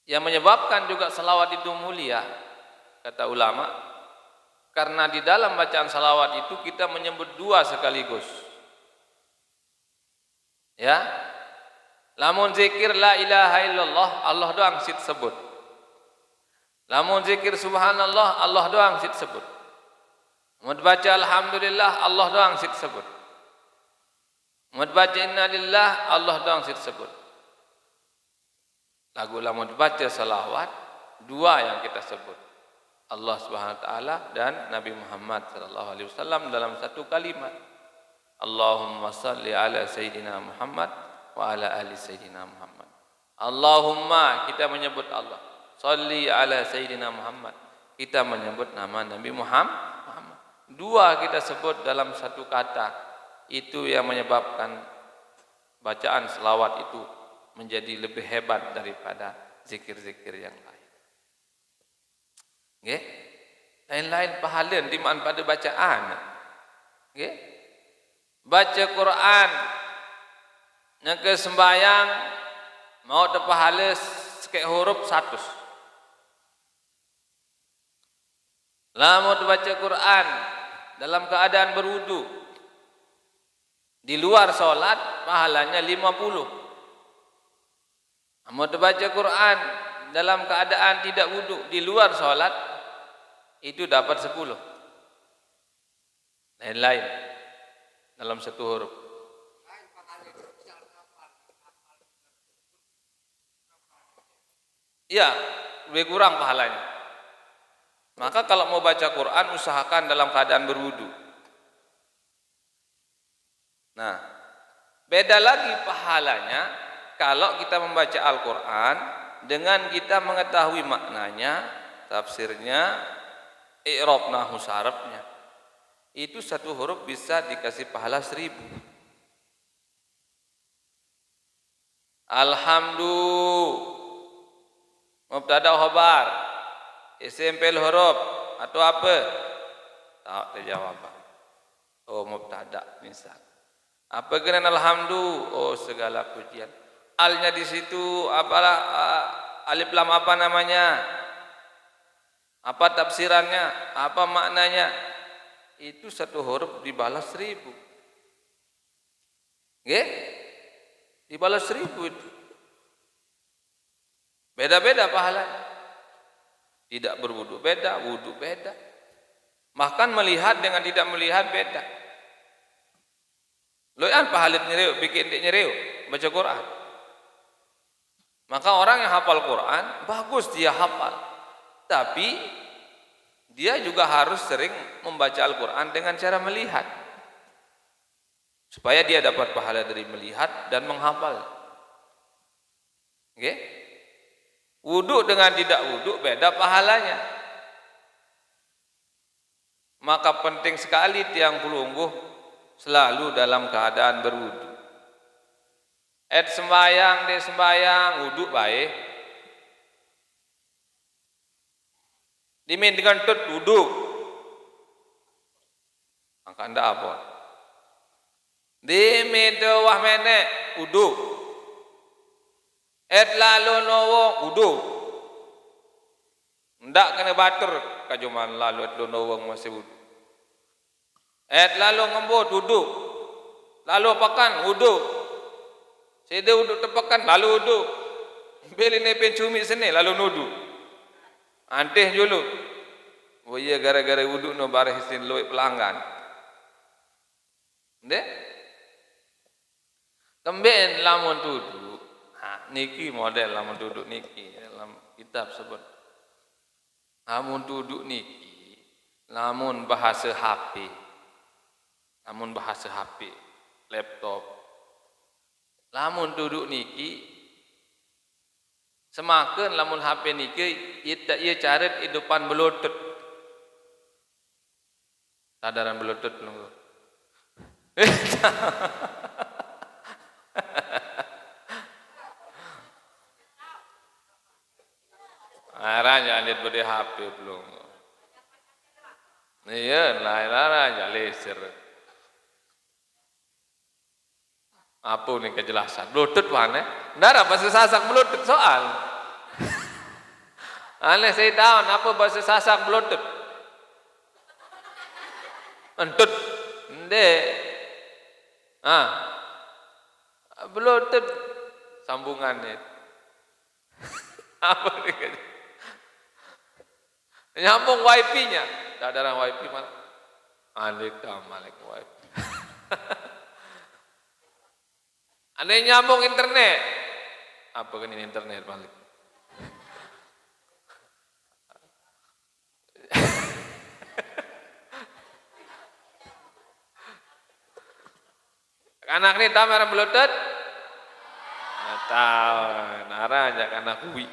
S1: Yang menyebabkan juga selawat itu mulia, kata ulama, karena di dalam bacaan salawat itu kita menyebut 2 sekaligus. Ya. Lamun zikir la ilaha illallah, Allah doang sit sebut. Lamun zikir subhanallah, Allah doang sit sebut. Mun baca alhamdulillah, Allah doang sit sebut. Mun baca innalillah, Allah doang sit sebut. Lagu lamun baca salawat, 2 yang kita sebut. Allah Subhanahu wa taala dan Nabi Muhammad sallallahu alaihi wasallam dalam satu kalimat. Allahumma salli ala sayyidina Muhammad wa ala ali sayyidina Muhammad. Allahumma, kita menyebut Allah. Salli ala sayyidina Muhammad, kita menyebut nama Nabi Muhammad. 2 kita sebut dalam satu kata. Itu yang menyebabkan bacaan selawat itu menjadi lebih hebat daripada zikir-zikir yang lain. Nggih. Lain-lain pahala timbang pada bacaan. Nggih. Baca Quran nak sembahyang mau ada pahala sekek huruf 100. Lamun baca Quran dalam keadaan berwudu di luar salat pahalanya 50. Lamun baca Quran dalam keadaan tidak wudu di luar salat itu dapat 10. Lain-lain dalam satu huruf. Iya, lebih kurang pahalanya. Maka kalau mau baca Quran usahakan dalam keadaan berwudu. Nah, beda lagi pahalanya kalau kita membaca Al-Quran dengan kita mengetahui maknanya, tafsirnya, i'rab nahu sarafnya. Itu satu huruf bisa dikasih pahala 1000. Alhamdulillah mubtada khabar isim fi'il huruf atau apa? Tak terjawab. Oh mubtada misal. Apa kena alhamdulillah? Oh segala pujian. Alnya di situ apalah alif lam apa namanya? Apa tafsirannya? Apa maknanya? Itu satu huruf dibalas 1000. Nggih? Dibalas 1000 itu. Beda-beda pahalanya. Tidak berwudu beda, wudu beda. Bahkan melihat dengan tidak melihat beda. Loan pahalit nyeriu, bikin dik nyeriu, baca Quran. Maka orang yang hafal Quran, bagus dia hafal. Tapi dia juga harus sering membaca Al-Quran dengan cara melihat. Supaya dia dapat pahala dari melihat dan menghafal. Oke? Wudu dengan tidak wudu beda pahalanya. Maka penting sekali tiang pelungguh selalu dalam keadaan berwudu. Sembayang, de sembayang, wudu baik. Dimin dengan tut wudu. Maka anda apa? Dimin wah menek wudu. Lalu nowo wudu. Ndak kena batur kajuman lalu nowo masih wudu. Lalu ngembut wudu. Lalu pakan wudu. Sede wudu tepakan lalu wudu. Beli ne pencumi sene lalu nudu. Anteh julu. Oh iya gara-gara wudu no barisin loe pelanggan. Nde? Kemben lamun duduk. Nah, niki model lamun duduk niki dalam kitab sebut. Lamun duduk niki lamun bahasa HP. Lamun bahasa HP, laptop. Lamun duduk niki semakin lamun HP niki ia caret hidupan belutut. Sadaran belutut nunggu. Aranya lihat berde HP belum. Iya, lain-lain aja laser. Apa nih kejelasan? Bluetooth mana? Nggak bahasa sasak Bluetooth soal. Aneh saya tahu apa bahasa sasak Bluetooth. Entut, nde. Bluetooth sambungannya. Apa nih? Nyambung wifi-nya. Sadaran wifi malah. Assalamualaikum wifi. Anda nyambung internet. Apa kan ini internet balik? Anak ni tahu merah Bluetooth? Tahu, nara aja anak kui.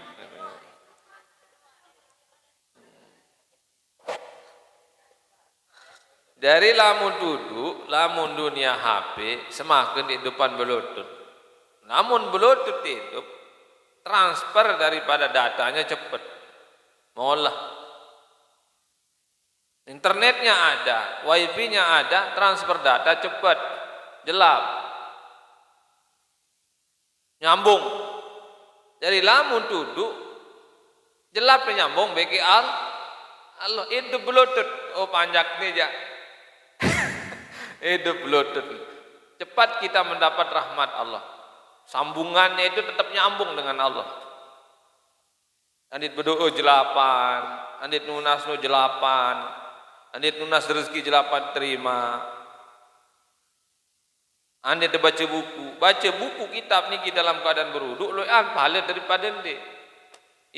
S1: Dari lamun duduk, lamun dunia HP semakin di depan Bluetooth. Namun Bluetooth itu transfer daripada datanya cepat. Molah. Internetnya ada, wifi-nya ada, transfer data cepat, jelap. Nyambung. Dari lamun duduk, jelap nyambung bagi Allah itu Bluetooth. Oh panjak nih ya. Itu Bluetooth. Cepat kita mendapat rahmat Allah. Sambungannya itu tetap nyambung dengan Allah. Andit berdoa jelapan, andit nunas no jelapan, andit nunas rezeki jelapan terima. Andit baca buku kitab niki dalam keadaan berwudu loan pahala daripada ende.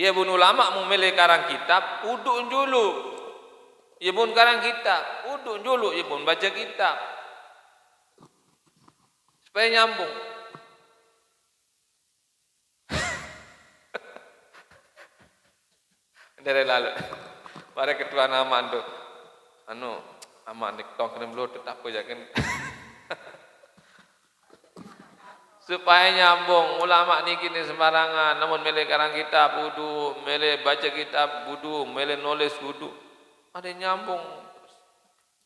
S1: Ia pun ulama memilih karang kitab, wudu dulu. Ia pun karang kitab, wudu dulu, ia pun baca kitab. Supaya nyambung. Dari lalu para ketua nama itu amak nek tong kena belut tetap aja kan. Supaya nyambung ulama ni kini sembarangan namun mele karang kitab wudu, mele baca kitab wudu, mele nulis wudu. Ada nyambung.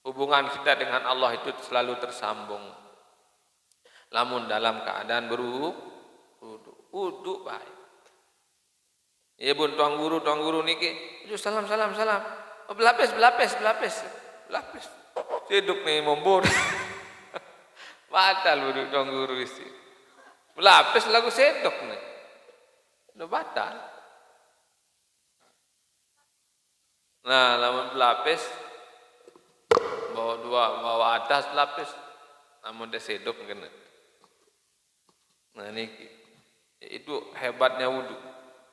S1: Hubungan kita dengan Allah itu selalu tersambung. Namun dalam keadaan wudu baik. Ya bun tuang guru niki, salam. Oh, belapis. Seduk nih membur. Batal wudu tuang guru isi. Belapis lagu sedok nih. Udah batal. Nah, lamun belapis bawa atas belapis. Namun dia sedok kena. Nah, niki. Itu hebatnya wudu.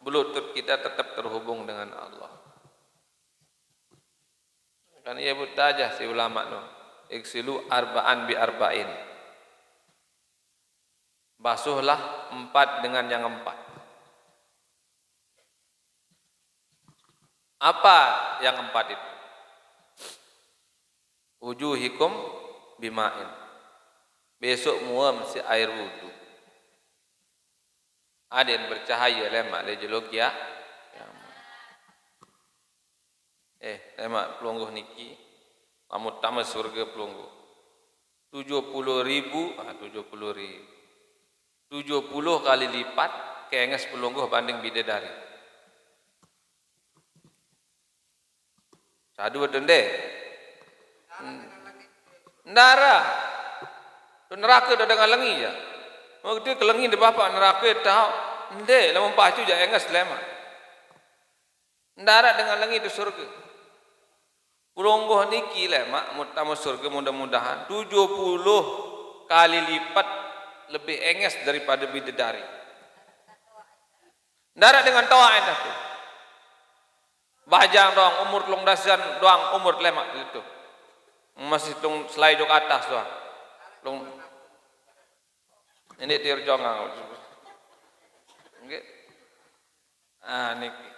S1: Belutut kita tetap terhubung dengan Allah. Kan ia butajah si ulama no. Iksilu arba'an bi arba'in. Basuhlah 4 dengan yang 4. Apa yang 4 itu? Wujuhikum bima'in. Besok muam si air wudu. Ada yang bercahaya lemak le jeluk ya. Lemak pelungguh niki. Kamu tamat surga pelungguh. 70.000, 70.000. 70 kali lipat kenges pelungguh banding bidadari. Sadu dende. Ndara. Neraka dah dengan lengi ya. Mau dia kelengi de bapak neraka tahu. Nde lamun pacu ja enges lema. Ndara dengan lengi di surga. Pelungguh niki lema mutamu surga mudah-mudahan 70 kali lipat lebih enges daripada bidadari. Darat dengan toa endah tu. Bajang doang umur telung dasan doang umur lemak itu. Masih tung selai jok atas doang. Ini tiur jongang. Nggih. Niki.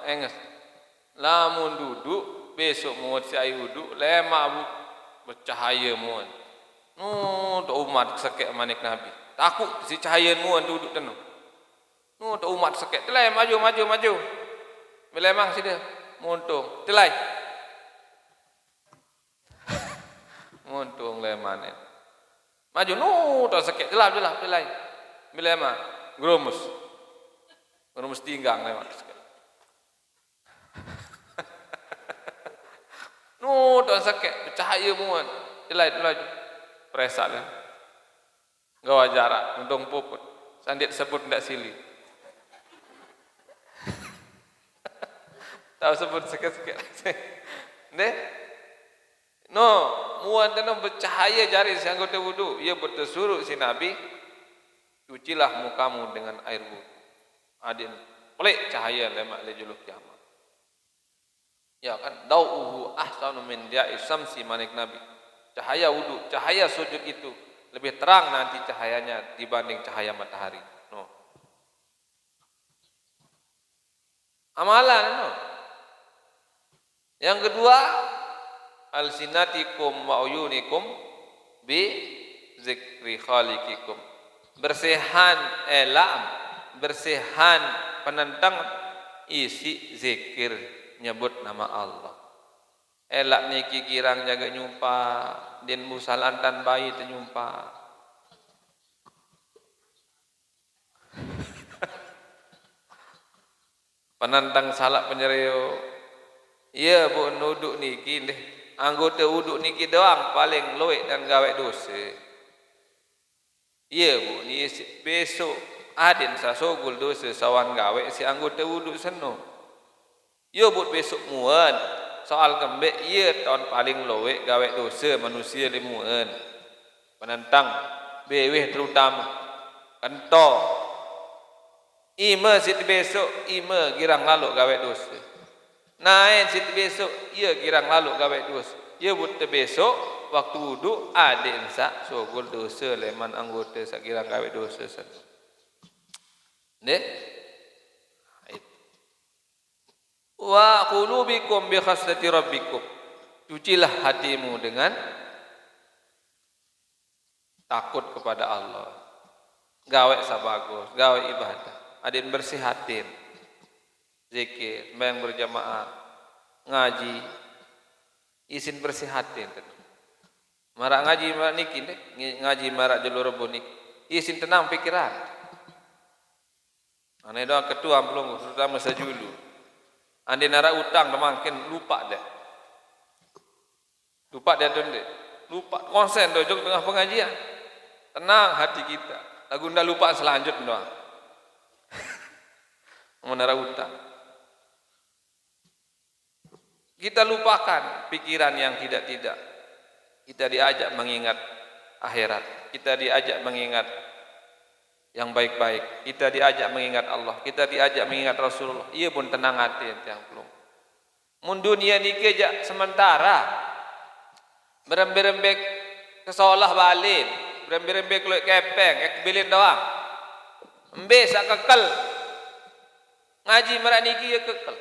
S1: Enges. Lamun duduk besok muat si air wudu lemak bercahaya muat. Tu umat sekek manik Nabi. Takut si cahaya muat duduk tenung. Tu umat sekek. Telai maju. Melemang si dia. Muntung. Telai. Muntung lemanen. Maju tu sekek. Jelap. Telai. Melemang. Gerumus tinggang lemak sekek. Tu sakit bercahaya muat. Jelai. Presak kan. Gawa jarak, untung puput. Sandit sebut ndak sili. Tahu sebut sikit-sikit. Neh. Muat dan bercahaya jari si anggota wudu. Ia bertesuruk si Nabi. Cucilah mukamu dengan air wudu. Adin pelik cahaya lemak lejuluk kiamat. Ya kan, dau'uhu ahsanu min dia'i syamsi manik Nabi. Cahaya wudu, cahaya sujud itu lebih terang nanti cahayanya dibanding cahaya matahari. Amalan Yang kedua, alsinatikum wa uyunikum bi zikri khaliqikum. Bersihan penentang isi zikir nyebut nama Allah. Elak niki kirang jaga nyumpa din musalantan bayi tenyumpa. Penantang salak penyereo. Iya bu nuduk niki deh. Anggota wuduk niki doang paling loik dan gawe dosa. Iya bu ni besok adin sasogul dosa sawan gawe si anggota wuduk seno. Yo buat besok muan soal kembek iya tahun paling loek gawe dosa manusia limuan penentang beweh terutama kento ima sit besok ima girang lalu gawe dosa naik sit besok iya girang lalu gawe dosa iya buat besok waktu wudu ada sak sogol dosa leman anggota sak girang gawe dosa sak deh. Wa qulubikum bi khaslati rabbikum. Cucilah hatimu dengan takut kepada Allah. Gawe sabagus, gawe ibadah. Adin bersih hati. Zikir, sembahyang berjamaah, ngaji, isin bersih hati. Marak ngaji marak niki deh, ngaji marak jalur bonik. Isin tenang pikiran. Ane doa ketua belum, terutama sajulu. Andi nara utang makin lupa deh. Lupa dia tuh deh. Lupa konsen dojok tengah pengajian. Tenang hati kita. Lagu ndak lupa selanjutnya doang. Menara utang. Kita lupakan pikiran yang tidak-tidak. Kita diajak mengingat akhirat. Kita diajak mengingat yang baik-baik. Kita diajak mengingat Allah. Kita diajak mengingat Rasulullah. Ia pun tenang hati yang belum. Mun dunia ni keja sementara. Berembek-rembek ke seolah balik. Berembek-rembek keluar kepeng. Ekbilin doang. Embe sak kekal. Ngaji merah niki ya kekal.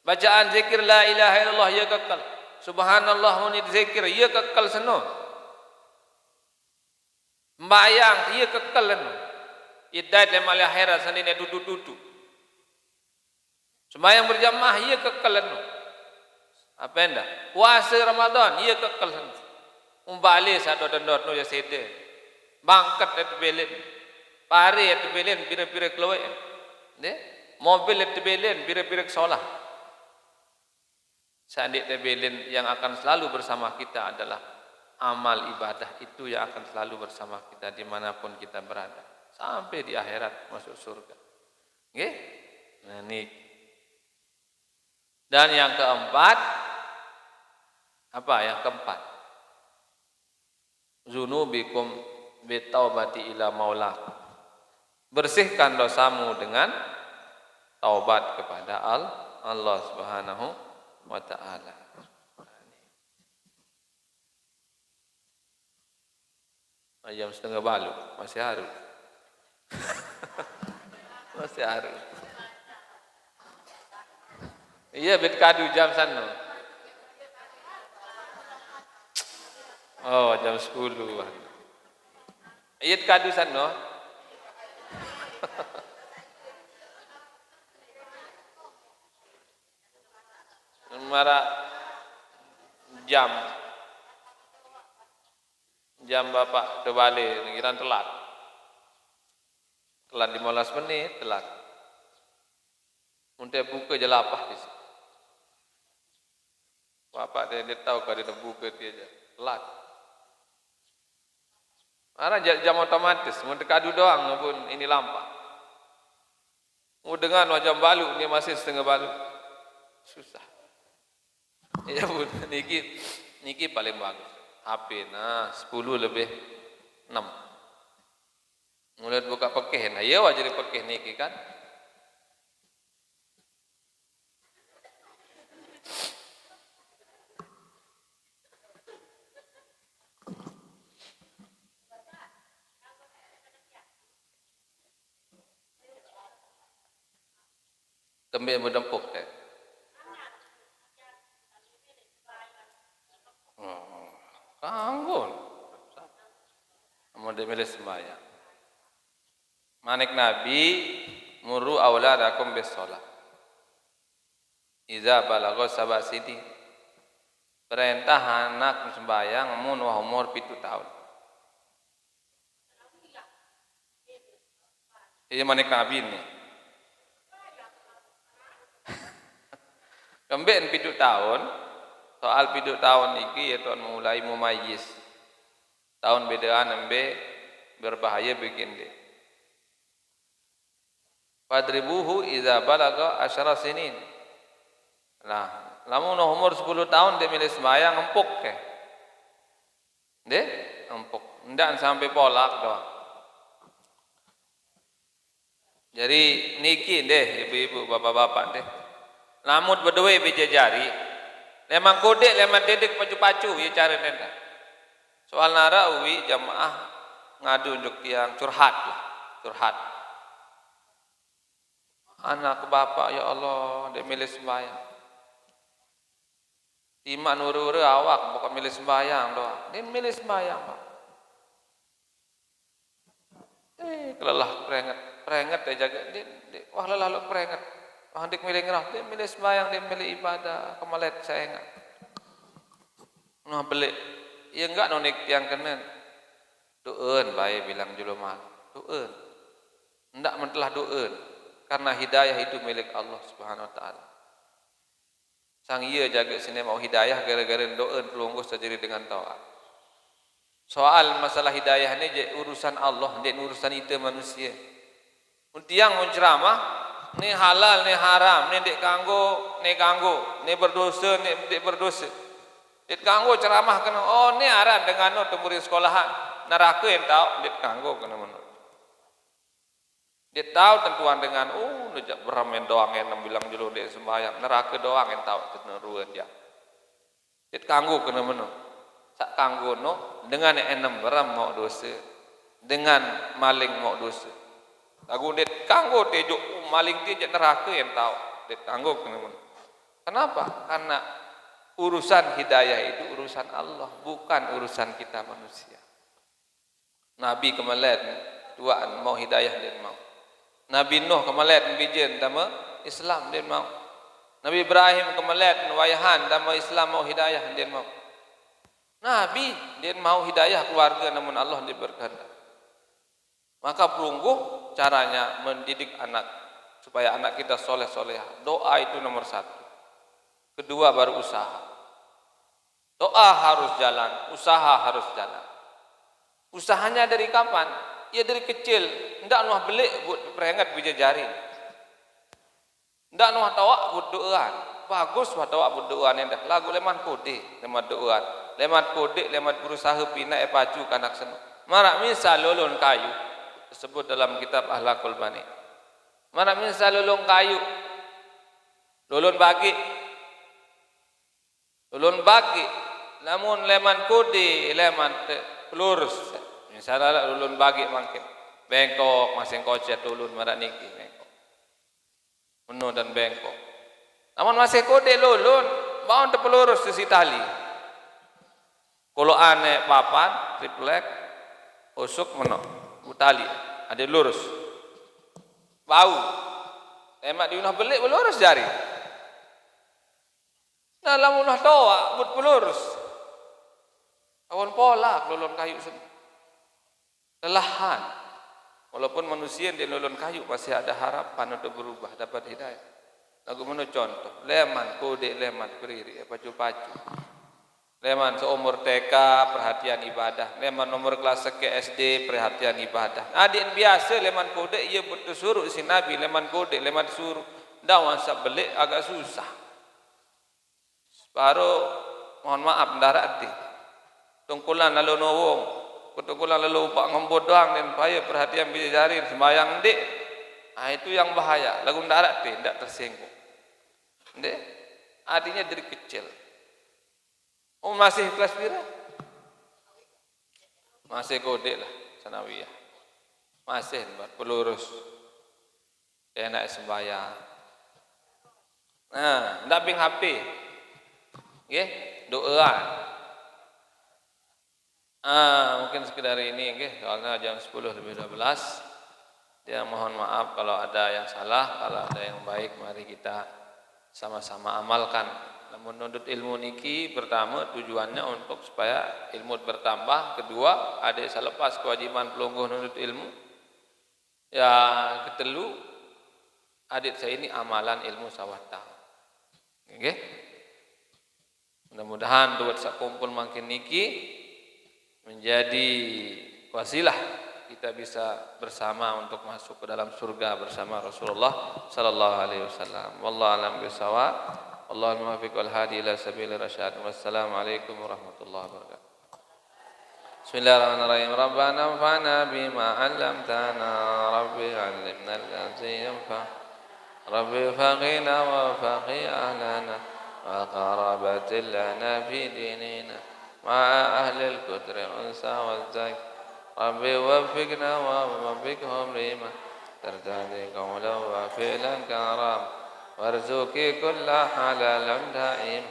S1: Bacaan zikir la ilaha illallah ya kekal. Subhanallah munid zikir ya kekal seno. Mbayang ya kekal seno. Iddat lemal akhirat sandine duduk-duduk. Sembahyang berjamaah ya kekal seno. Apa enda? Puasa Ramadan ya kekal seno. Umbali sado dendot no ya sede. Bangkat et belen. Pare et belen pira-pira keluar. Ne? Mobil et belen pira-pira solah. Sandik tebelin yang akan selalu bersama kita adalah amal ibadah itu yang akan selalu bersama kita dimanapun kita berada sampai di akhirat masuk surga. Oke? Nah ini. Dan yang keempat apa? Yang keempat, zunubikum bitaubati ila maulakum. Bersihkan dosamu dengan taubat kepada Allah Subhanahu wa ta'ala. Jam setengah balu masih harus. Masih harus. Iya bet kadu jam sana. Oh jam 10. Iya kadu sana. Mara jam bapak terbalik ngiran telat 15 menit telat untuk buka je lapah di sini. Bapak dia tahu kalau dia buka dia je telat. Ara jam otomatis mun kadu doang pun ini lampa. Mau dengan wajah balu dia masih setengah balu. Susah. Ya pun niki paling bagus. HP nah 10 lebih 6. Mulai buka pekeh nah ya wajar pekeh niki kan. Tembe berdempuk teh. Kanggun. Mau demile sembahyang. Manik Nabi muru auladakum bis shalah. Iza balagha sab'a sinin. Perintah anak sembahyang mun umur 7 tahun. Iya manik Nabi ni. Kemben 7 tahun. Soal 7 tahun iki ya tuan mulai mumayyiz. Tahun bedaan embe berbahaya bikin dia. Fadribuhu idza balagha 10 sinin. Nah, lamun umur 10 tahun dia milih sembahyang empuk ke. Deh, empuk. Ndak sampai polak doang. Jadi niki deh ibu-ibu bapak-bapak deh. Lamut berdua bijajari. Lemang kodek, lemang dedek pacu-pacu, ya cara nenda. Soal nara uwi jamaah ngadu untuk yang curhat lah, curhat. Anak ke bapak, ya Allah, dia milih sembahyang. Iman ura-ura awak, bukan milih sembahyang doang. Dia milih sembahyang, Pak. Kelelah perengat dia jaga. Wah lelah lu perengat. Wah dik milih ngerah, dia milih sembahyang, dia milih ibadah. Kemalet saya enggak. Nah beli, ya enggak nonik tiang kenen. Doen, baik bilang julema. Doen. Enggak mentelah doen. Karena hidayah itu milik Allah Subhanahu Wa Taala. Sang iya jaga sini mau hidayah gara-gara doen pelungguh sendiri dengan taat. Soal masalah hidayah ini je urusan Allah, dia urusan itu manusia. Tiang menceramah, ni halal, ni haram, ni dek kanggo, ni berdosa, ni dek berdosa. Dek kanggo ceramah kena, oh ni haram dengan no temuri sekolahan, neraka yang tahu dek kanggo kena mana. Dia tahu tentuan dengan, nejak beramen doang yang bilang julu dek sembahyang, neraka doang yang tahu keneruan dia. Dek kanggo kena mana. Sak kanggo no dengan enem beram mau dosa, dengan maling mau dosa. Lagu det kanggo tejo maling dia neraka yang tahu. Det kanggo kenapa? Karena urusan hidayah itu urusan Allah, bukan urusan kita manusia. Nabi kemalet tuaan mau hidayah dia mau. Nabi Nuh kemalet bijen dama Islam dia mau. Nabi Ibrahim kemalet wayahan dama Islam mau hidayah dia mau. Nabi dia mau hidayah keluarga namun Allah diberkehendak. Maka perunggu caranya mendidik anak supaya anak kita soleh-solehah. Doa itu nomor satu. Kedua baru usaha. Doa harus jalan, usaha harus jalan. Usahanya dari kapan? Ya dari kecil. Ndak nuah belik buat perengat bija jari. Ndak nuah tawak buat doaan. Bagus buat tawak buat doaan yang dah. Lagu leman kode, leman doaan. Lemat kodek, lemat berusaha pina pacu kanak seno. Marak misal lolon kayu disebut dalam kitab Akhlaqul Bani. Marak misal lolon kayu, lolon bagi, namun leman kode, leman pelurus. Misalnya lolon bagi mangkin, bengkok masing kocet lolon marak niki bengkok, penuh dan bengkok. Namun masih kode lolon, bawang terpelurus sisi tali. Kalau aneh papan, triplek, usuk menok, utali, ada lurus, bau, emak diunah belik pelurus jari. Nah lamun unah toa, but pelurus, awan pola, lolon kayu sendiri, lelahan. Walaupun manusia di lolon kayu masih ada harapan untuk berubah, dapat hidayah. Lagu mana contoh, leman, kode, leman, periri, pacu-pacu. Leman seumur TK perhatian ibadah, leman nomor kelas ke SD perhatian ibadah. Adik biasa leman kode ia betul suruh si Nabi leman kode leman suruh. Dawan sak belik agak susah. Baru mohon maaf ndarati. Tungkulan lalu nawong, tungkulan lalu pak ngembod doang dan payah perhatian bisa jari sembayang dik. Itu yang bahaya. Lagu ndarati tidak tersinggung. Dek, artinya dari kecil. Masih kelas pira? Masih kode lah, sanawiyah. Masih buat pelurus. Enak sembahyang. Nah, ndak bing HP. Nggih, doaan. Mungkin sekedar ini nggih, soalnya jam 10 lebih 12. Dia mohon maaf kalau ada yang salah, kalau ada yang baik mari kita sama-sama amalkan. Menuntut ilmu niki pertama tujuannya untuk supaya ilmu bertambah. Kedua, adik selepas kewajiban pelungguh menuntut ilmu. Ya, ketelu adik saya ini amalan ilmu sawata. Oke? Mudah-mudahan duit sak kumpul makin niki menjadi wasilah kita bisa bersama untuk masuk ke dalam surga bersama Rasulullah sallallahu alaihi wasallam. Wallahu a'lam bishawab. Allahumma muwaffiq wal hadi ila sabil rasyad. Wassalamualaikum warahmatullahi wabarakatuh. Bismillahirrahmanirrahim. Rabbana anfa'na bima 'allamtana, rabbi 'allimna al-'azim fa rabbi faqina wa faqi ahlana wa qarabatil lana fi dinina ma'a ahli al-qudri unsa wa zak rabbi waffiqna wa waffiqhum lima ترتدي قولا وفعلا كرام وارزقي كل حلال دائم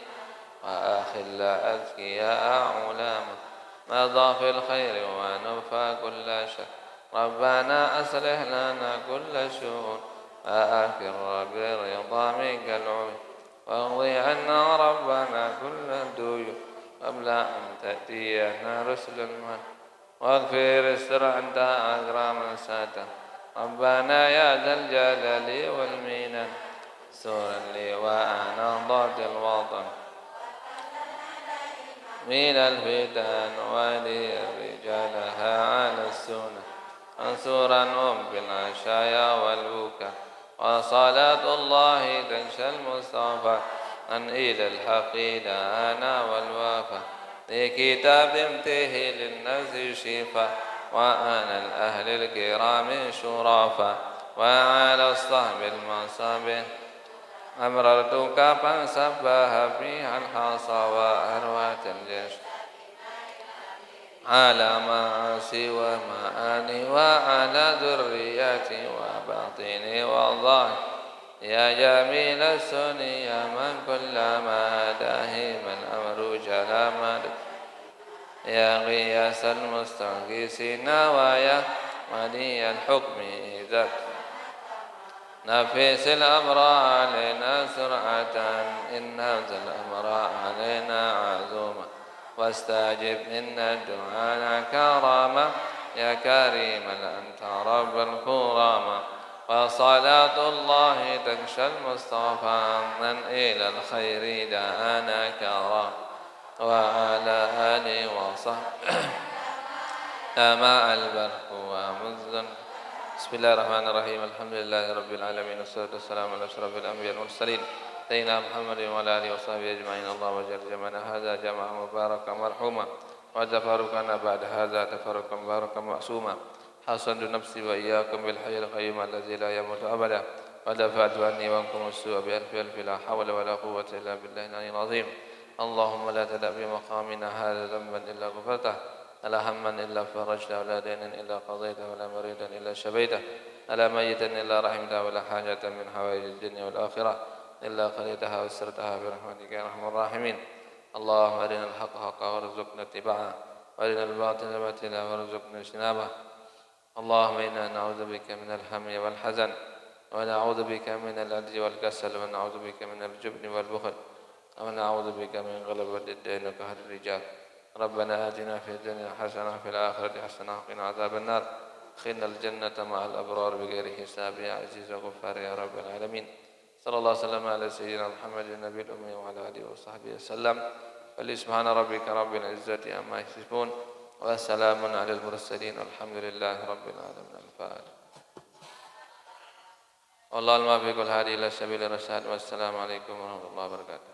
S1: وأخل أذكياء علاما مضى في الخير ونفى كل شر ربنا أصلح لنا كل شؤون وأكر برضا منك العيون واغضي عنا ربنا كل الديون قبل أن تأتينا رسل المن واغفر استر أنت أجرى من ساته ربنا يا ذا الجلال والمنن سورا لي وأنا ضاد الوطن من الفتن ولي رجالها على السنة منصورا بالعشايا والبكاء وصلاة الله تنشى المصطفى أن إلى الحق دعانا والوفا لكتاب امته للنفس شفاء وأنا الأهل الكرام شرفا وعلى الصحب المصاب أمررتك فانسبها فيها الحصى وأروات الجيش على معاصي ومعاني وعلى ذرياتي وباطني والله يا جميل السن يا من كلما داهم الأمر جلما يا غياس المستغيثين ويا ولي الحكم إذا نفيس الأمر علينا سرعة إن هذا الأمر علينا عزوما واستجب إن الدعاء كرامة يا كريما أنت رب الكرامة وصلاة الله تغشى المصطفى من إلى الخير دعانا كرام وعلى آله وصحبه مع البرق ومزن بسم الله الرحمن الرحيم الحمد لله رب العالمين والصلاة والسلام على أشرف الأنبياء والمرسلين سيدنا محمد وعلى آله وصحبه أجمعين اللهم اجعل جمعنا هذا جمعا مباركا مرحوما وتفرقنا بعد هذا تفرقا مباركا معصوما حصنت نفسي وإياكم بالحي القيوم الذي لا يموت أبدا ودفعت عني وعنكم السوء بألف ألف لا حول ولا قوة إلا بالله العلي العظيم اللهم لا تدع في مقامنا هذا ذنبا إلا غفرته ولا هما إلا فرجته ولا دينا إلا قضيته ولا مريدا إلا شفيته ولا ميتا إلا رحمته ولا حاجة من حوائج الدنيا والآخرة إلا قضيتها وسرتها برحمتك يا أرحم الراحمين اللهم أرنا الحق حقا وارزقنا اتباعه وأرنا الباطل باطلا وارزقنا اجتنابه اللهم إنا نعوذ بك من الهم والحزن ونعوذ بك من العجز والكسل ونعوذ بك من الجبن والبخل ونعوذ بك من غلبة الدين وقهر الرجال ربنا آتنا في الدنيا حسنة وفي الآخرة حسنة وقنا عذاب النار ادخلنا الجنة مع الأبرار بغير حساب يا عزيز وغفار يا رب العالمين صلى الله وسلم على سيدنا محمد النبي الأمي وعلى آله وصحبه وسلم سبحان ربك رب العزة عما يصفون وسلام على المرسلين والحمد لله رب العالمين الفاتحة والله الموفق والهادي إلى سبيل الرشاد والسلام عليكم ورحمة الله وبركاته